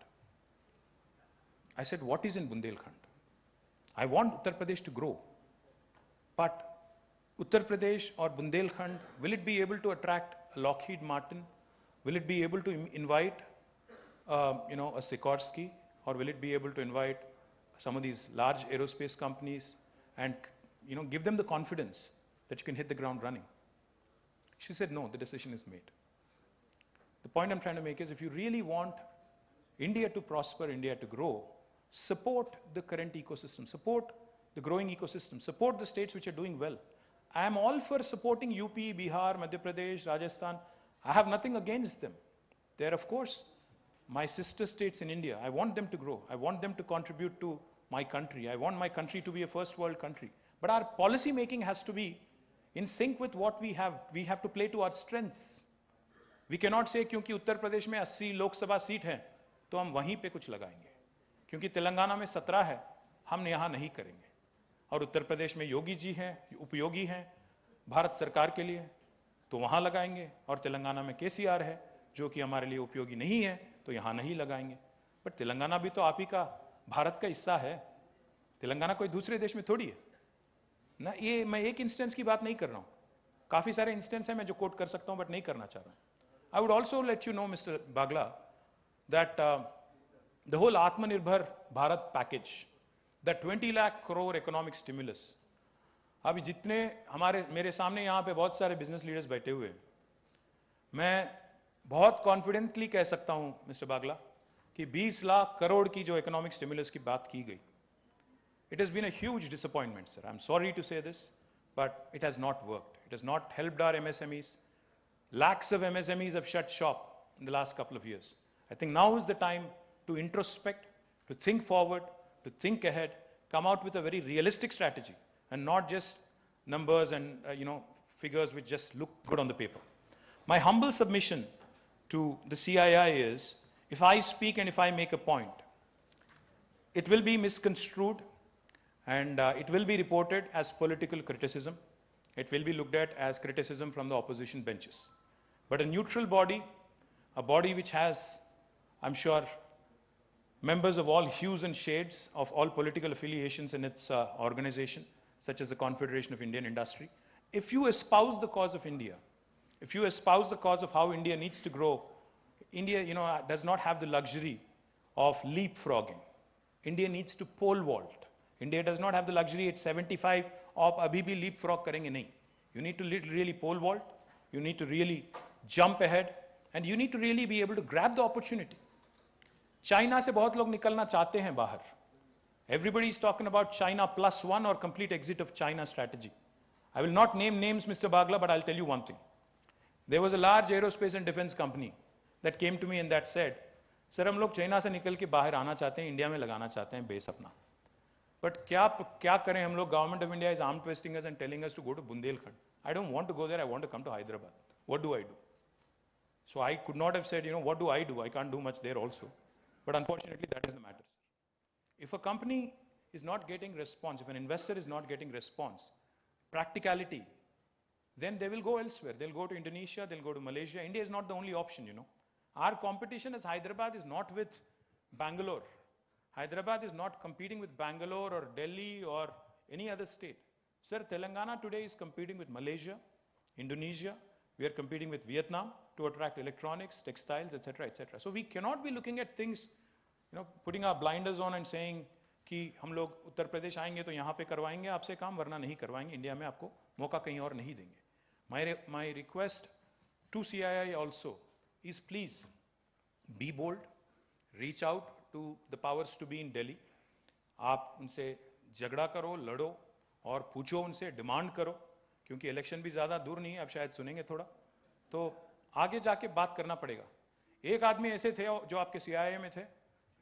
S8: I said, what is in Bundelkhand? I want Uttar Pradesh to grow. But Uttar Pradesh or Bundelkhand, will it be able to attract a Lockheed Martin? Will it be able to invite, a Sikorsky? Or will it be able to invite some of these large aerospace companies and, give them the confidence that you can hit the ground running? She said, no, the decision is made. The point I'm trying to make is, if you really want India to prosper, India to grow, support the current ecosystem, support the growing ecosystem. Support the states which are doing well. I am all for supporting UP, Bihar, Madhya Pradesh, Rajasthan. I have nothing against them. They are, of course, my sister states in India. I want them to grow. I want them to contribute to my country. I want my country to be a first world country. But our policy making has to be in sync with what we have. We have to play to our strengths. We cannot say क्योंकि उत्तर प्रदेश में 80 Lok Sabha seat हैं तो हम वहीं पे कुछ लगाएंगे, क्योंकि तेलंगाना में 17 है, हम यहाँ नहीं करेंगे, और उत्तर प्रदेश में योगी जी हैं, उपयोगी हैं भारत सरकार के लिए, तो वहां लगाएंगे, और तेलंगाना में KCR है जो कि हमारे लिए उपयोगी नहीं है, तो यहां नहीं लगाएंगे. बट तेलंगाना भी तो आप ही का भारत का हिस्सा है. तेलंगाना कोई दूसरे देश में थोड़ी है ना. ये मैं एक इंस्टेंस की बात नहीं कर रहा हूं, काफी सारे इंस्टेंस हैं मैं जो कोट कर सकता हूं बट नहीं करना चाह रहा हूं. I would also let you know, Mr. Bagla, that the whole Atmanirbhar Bharat package, that 20 lakh crore economic stimulus, अभी जितने मेरे सामने यहाँ पे बहुत सारे बिजनेस लीडर्स बैठे हुए हैं, मैं बहुत कॉन्फिडेंटली कह सकता हूं मिस्टर बागला कि 20 लाख करोड़ की जो इकोनॉमिक स्टिमुलस की बात की गई, it has been a huge disappointment, sir. I'm sorry to say this, but it has not worked. It has not helped our MSMEs. Lakhs of MSMEs have shut shop in the last couple of years. I think now is the time to introspect, to think forward, to think ahead, come out with a very realistic strategy, and not just numbers and figures which just look good on the paper. My humble submission to the CII is, if I speak and if I make a point, it will be misconstrued and it will be reported as political criticism. It will be looked at as criticism from the opposition benches. But a neutral body, a body which has, I'm sure, members of all hues and shades of all political affiliations in its organization, such as the Confederation of Indian Industry, if you espouse the cause of India, if you espouse the cause of how India needs to grow, India, does not have the luxury of leapfrogging. India needs to pole vault. India does not have the luxury at 75 of abhi bhi leapfrog karenge nahi. You need to really pole vault. You need to really jump ahead, and you need to really be able to grab the opportunity. China se bahut log nikalna chahte hain bahar. Everybody is talking about China +1 or complete exit of China strategy. I will not name names, Mr. Bagla, but I'll tell you one thing. There was a large aerospace and defense company that came to me and that said, sir, हम लोग China से निकल के बाहर आना चाहते हैं, India में लगाना चाहते हैं बेस अपना. But क्या करें हम लोग? Government of India is arm twisting us and telling us to go to Bundelkhand. I don't want to go there. I want to come to Hyderabad. What do I do? So I could not have said, what do? I can't do much there also. But unfortunately, that is the matter, sir. If a company is not getting response, if an investor is not getting response, practicality, then they will go elsewhere. They'll go to Indonesia, they'll go to Malaysia. India is not the only option, Our competition as Hyderabad is not with Bangalore. Hyderabad is not competing with Bangalore or Delhi or any other state. Sir, Telangana today is competing with Malaysia, Indonesia. We are competing with Vietnam to attract electronics, textiles, etc., etc. So we cannot be looking at things, putting our blinders on and saying कि हम लोग उत्तर प्रदेश आएंगे तो यहाँ पे करवाएंगे आपसे काम, वरना नहीं करवाएंगे, इंडिया में आपको मौका कहीं और नहीं देंगे. My request to CII also is please be bold, reach out to the powers to be in Delhi. आप उनसे झगड़ा करो, लड़ो और पूछो उनसे, डिमांड करो, क्योंकि इलेक्शन भी ज़्यादा दूर नहीं है, आप शायद सुनेंगे थोड़ा, तो आगे जाके बात करना पड़ेगा. एक आदमी ऐसे थे जो आपके CII में थे,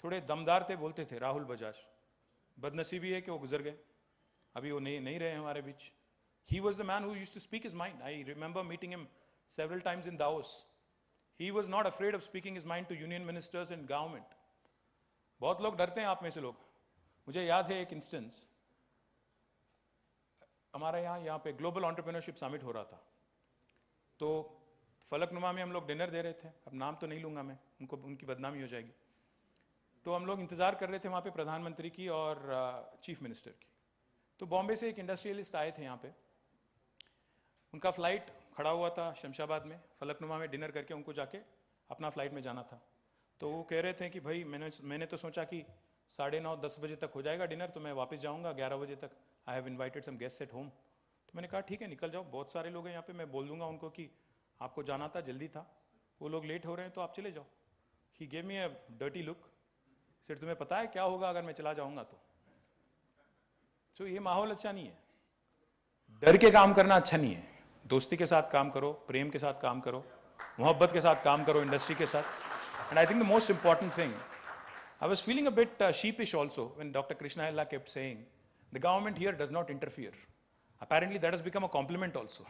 S8: थोड़े दमदार थे, बोलते थे, राहुल बजाज. बदनसीबी है कि वो गुजर गए, अभी वो नहीं रहे हमारे बीच. He was the man who used to speak his mind. I remember meeting him several times in Davos. He was not afraid of speaking his mind to union ministers and government. बहुत लोग डरते हैं आप में से लोग. मुझे याद है एक इंस्टेंस, हमारा यहाँ पे ग्लोबल एंटरप्रेन्योरशिप समिट हो रहा था, तो फलकनुमा में हम लोग डिनर दे रहे थे. अब नाम तो नहीं लूंगा मैं, उनकी बदनामी हो जाएगी. तो हम लोग इंतजार कर रहे थे वहां पे प्रधानमंत्री की और चीफ मिनिस्टर की. तो बॉम्बे से एक इंडस्ट्रियलिस्ट आए थे यहाँ पे, उनका फ्लाइट खड़ा हुआ था शमशाबाद में, फलकनुमा में डिनर करके उनको जाके अपना फ्लाइट में जाना था. तो वो कह रहे थे कि भाई मैंने तो सोचा कि 9:30-10 बजे तक हो जाएगा डिनर, तो मैं वापस जाऊंगा 11 बजे तक. I have invited some guest at home. तो मैंने कहा ठीक है निकल जाओ, बहुत सारे लोग हैं यहाँ पे, मैं बोल दूंगा उनको कि आपको जाना था, जल्दी था, वो लोग लेट हो रहे हैं तो आप चले जाओ. He gave me a dirty look. सिर्फ तुम्हें पता है क्या होगा अगर मैं चला जाऊंगा तो? So ये माहौल अच्छा नहीं है, डर के काम करना अच्छा नहीं है, दोस्ती के साथ काम करो, प्रेम के साथ काम करो, मोहब्बत के साथ काम करो, इंडस्ट्री के साथ. And I think the most important thing, I was feeling a bit sheepish also when Dr. Krishna Ella kept saying, the government here does not interfere. Apparently that has become a compliment also.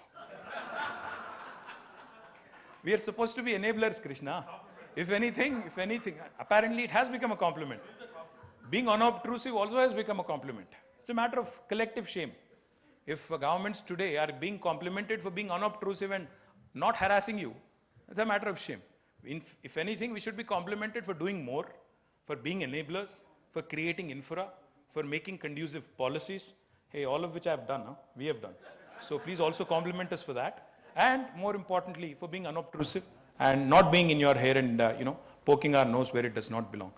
S8: We are supposed to be enablers, Krishna. If anything, apparently it has become a compliment. Being unobtrusive also has become a compliment. It's a matter of collective shame. If governments today are being complimented for being unobtrusive and not harassing you, it's a matter of shame. If anything, we should be complimented for doing more, for being enablers, for creating infra, for making conducive policies. Hey, all of which I have done, huh? We have done. So please also compliment us for that. And more importantly, for being unobtrusive and not being in your hair and, poking our nose where it does not belong.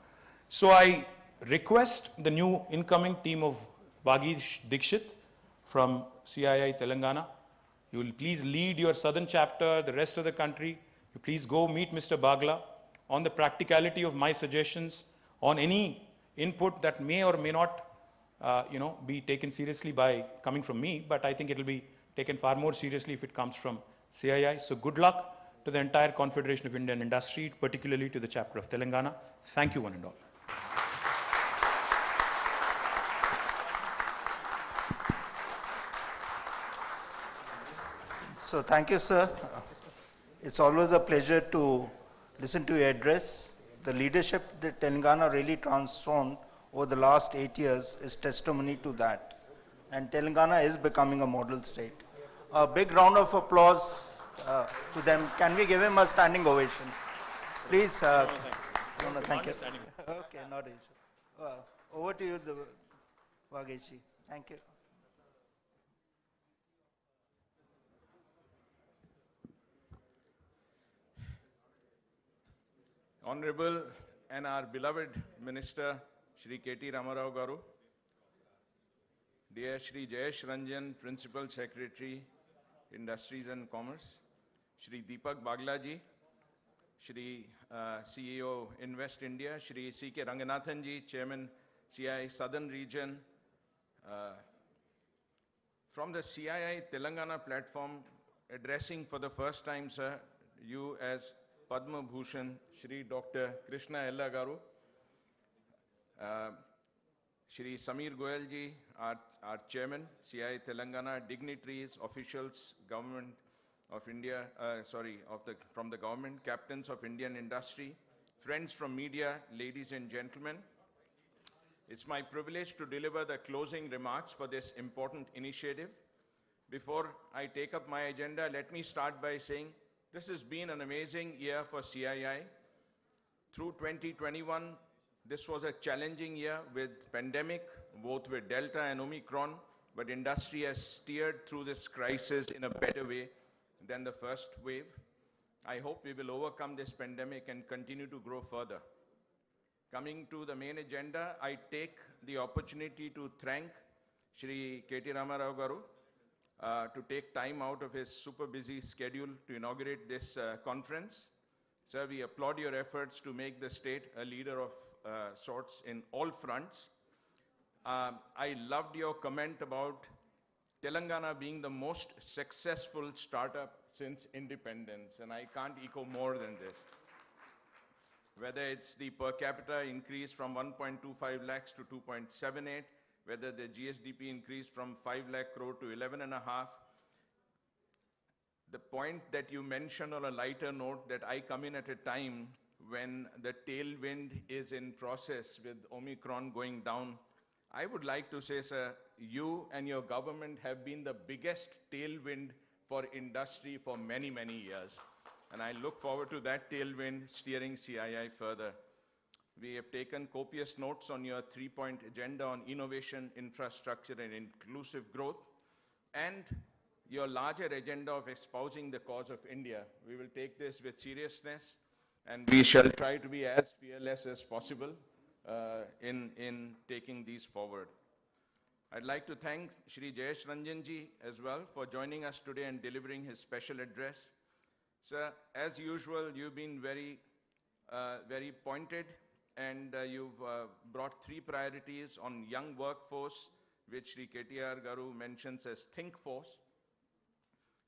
S8: So I request the new incoming team of Vagish Dikshit from CII Telangana. You will please lead your southern chapter, the rest of the country. You please go meet Mr. Bagla on the practicality of my suggestions, on any input that may or may not, be taken seriously by coming from me, but I think it will be taken far more seriously if it comes from CII. So good luck to the entire Confederation of Indian Industry, particularly to the chapter of Telangana. Thank you one and all.
S1: So thank you, sir. It's always a pleasure to listen to your address. The leadership that Telangana really transformed over the last 8 years is testimony to that. And Telangana is becoming a model state. A big round of applause to them. Can we give him a standing ovation? Please. Thank you. Okay, not an issue. Over to you, Vageshi. Thank you.
S9: Honorable and our beloved Minister, Shri KT Ramarao Garu, dear Shri Jayesh Ranjan, Principal Secretary, Industries and Commerce, Shri Deepak Bagla ji, Shri CEO Invest India, Shri C.K. Ranganathan ji, Chairman CII Southern Region, from the CII Telangana platform, addressing for the first time, sir, you as Padma Bhushan, Shri Dr. Krishna Ella Garu, Shri Samir Goyal ji, our Chairman, CII Telangana, dignitaries, officials, Government of India, from the government, captains of Indian industry, friends from media, ladies and gentlemen. It's my privilege to deliver the closing remarks for this important initiative. Before I take up my agenda, let me start by saying this has been an amazing year for CII. Through 2021, this was a challenging year with pandemic, both with Delta and Omicron, but industry has steered through this crisis in a better way than the first wave. I hope we will overcome this pandemic and continue to grow further. Coming to the main agenda, I take the opportunity to thank Shri KT Ramarao Garu to take time out of his super busy schedule to inaugurate this conference. Sir, we applaud your efforts to make the state a leader of sorts in all fronts. I loved your comment about Telangana being the most successful startup since independence, and I can't echo more than this. Whether it's the per capita increase from 1.25 lakhs to 2.78, whether the GSDP increased from 5 lakh crore to 11.5. The point that you mentioned on a lighter note, that I come in at a time when the tailwind is in process with Omicron going down, I would like to say, sir, you and your government have been the biggest tailwind for industry for many, many years. And I look forward to that tailwind steering CII further. We have taken copious notes on your 3-point agenda on innovation, infrastructure, and inclusive growth, and your larger agenda of espousing the cause of India. We will take this with seriousness, and we shall try to be as fearless as possible in taking these forward. I'd like to thank Shri Jayesh Ranjan ji as well for joining us today and delivering his special address. Sir, as usual, you've been very pointed, and you've brought 3 priorities on young workforce, which Sri KTR Garu mentions as Think Force.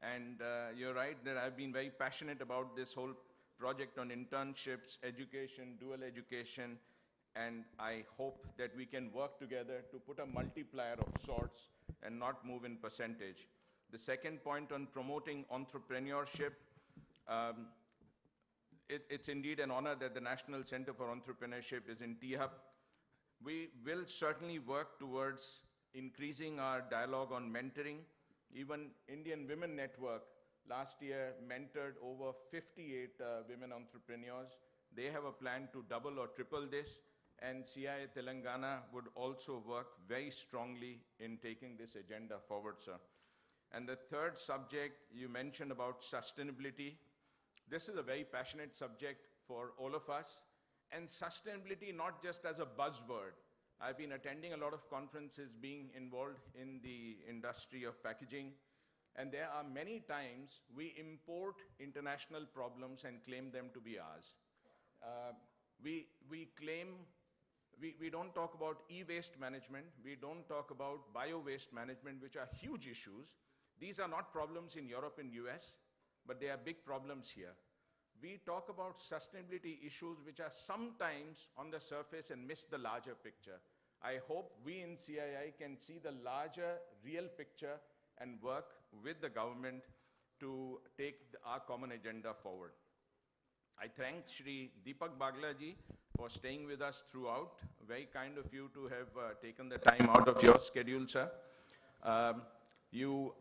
S9: And you're right that I've been very passionate about this whole project on internships, education, dual education, and I hope that we can work together to put a multiplier of sorts and not move in percentage. The second point on promoting entrepreneurship, um, it's indeed an honor that the National Center for Entrepreneurship is in T-Hub. We will certainly work towards increasing our dialogue on mentoring. Even Indian Women Network last year mentored over 58 women entrepreneurs. They have a plan to double or triple this, and CII Telangana would also work very strongly in taking this agenda forward, sir. And the third subject you mentioned about sustainability. This is a very passionate subject for all of us, and sustainability not just as a buzzword. I've been attending a lot of conferences, being involved in the industry of packaging, and there are many times we import international problems and claim them to be ours. We don't talk about e-waste management, we don't talk about bio-waste management, which are huge issues. These are not problems in Europe and US, but they are big problems here. We talk about sustainability issues which are sometimes on the surface and miss the larger picture. I hope we in CII can see the larger, real picture and work with the government to take our common agenda forward. I thank Shri Deepak Bagla ji for staying with us throughout. Very kind of you to have taken the time out of your schedule, sir. You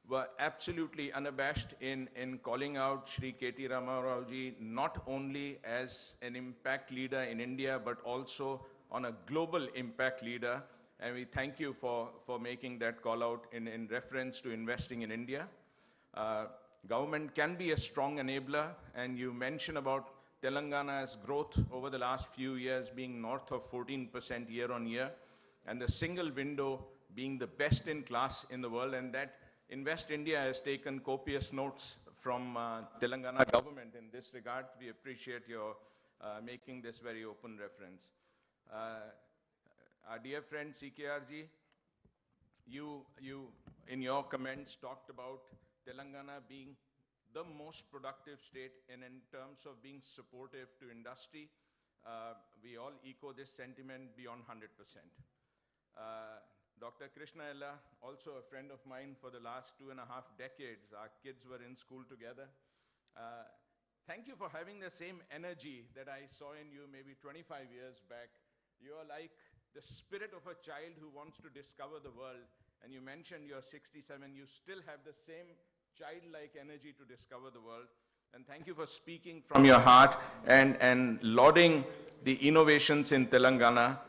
S9: were absolutely unabashed in calling out Shri K.T. Ramarao ji not only as an impact leader in India, but also on a global impact leader. And we thank you for making that call out in reference to investing in India. Government can be a strong enabler, and you mentioned about Telangana's growth over the last few years being north of 14% year on year, and the single window being the best in class in the world, and that Invest India has taken copious notes from Telangana government in this regard. We appreciate your making this very open reference. Our dear friend CKR ji, you in your comments talked about Telangana being the most productive state in terms of being supportive to industry. We all echo this sentiment beyond 100%. Dr. Krishna Ella, also a friend of mine for the last 2.5 decades. Our kids were in school together. Thank you for having the same energy that I saw in you maybe 25 years back. You are like the spirit of a child who wants to discover the world. And you mentioned you're 67, you still have the same childlike energy to discover the world. And thank you for speaking from your heart and lauding the innovations in Telangana.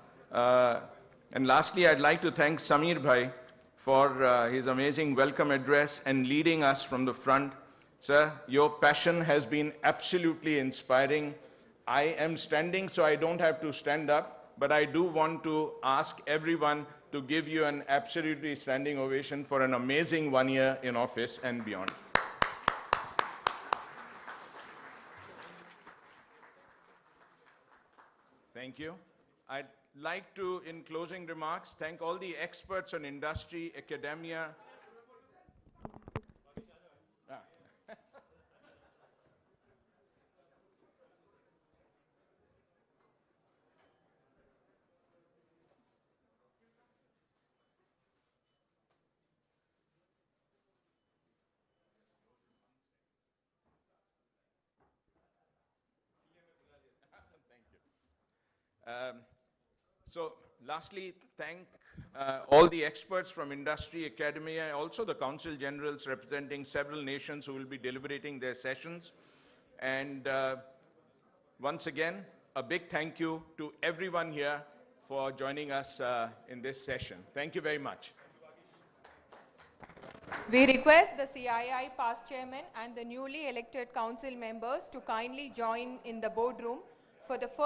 S9: And lastly, I'd like to thank Samir Bhai for his amazing welcome address and leading us from the front. Sir, your passion has been absolutely inspiring. I am standing, so I don't have to stand up, but I do want to ask everyone to give you an absolutely standing ovation for an amazing 1 year in office and beyond. Thank you. I'd like to, in closing remarks, thank all the experts on industry, academia. So lastly, thank all the experts from industry, academia, also the Council Generals representing several nations who will be deliberating their sessions. And once again, a big thank you to everyone here for joining us in this session. Thank you very much.
S10: We request the CII past chairman and the newly elected council members to kindly join in the boardroom for the first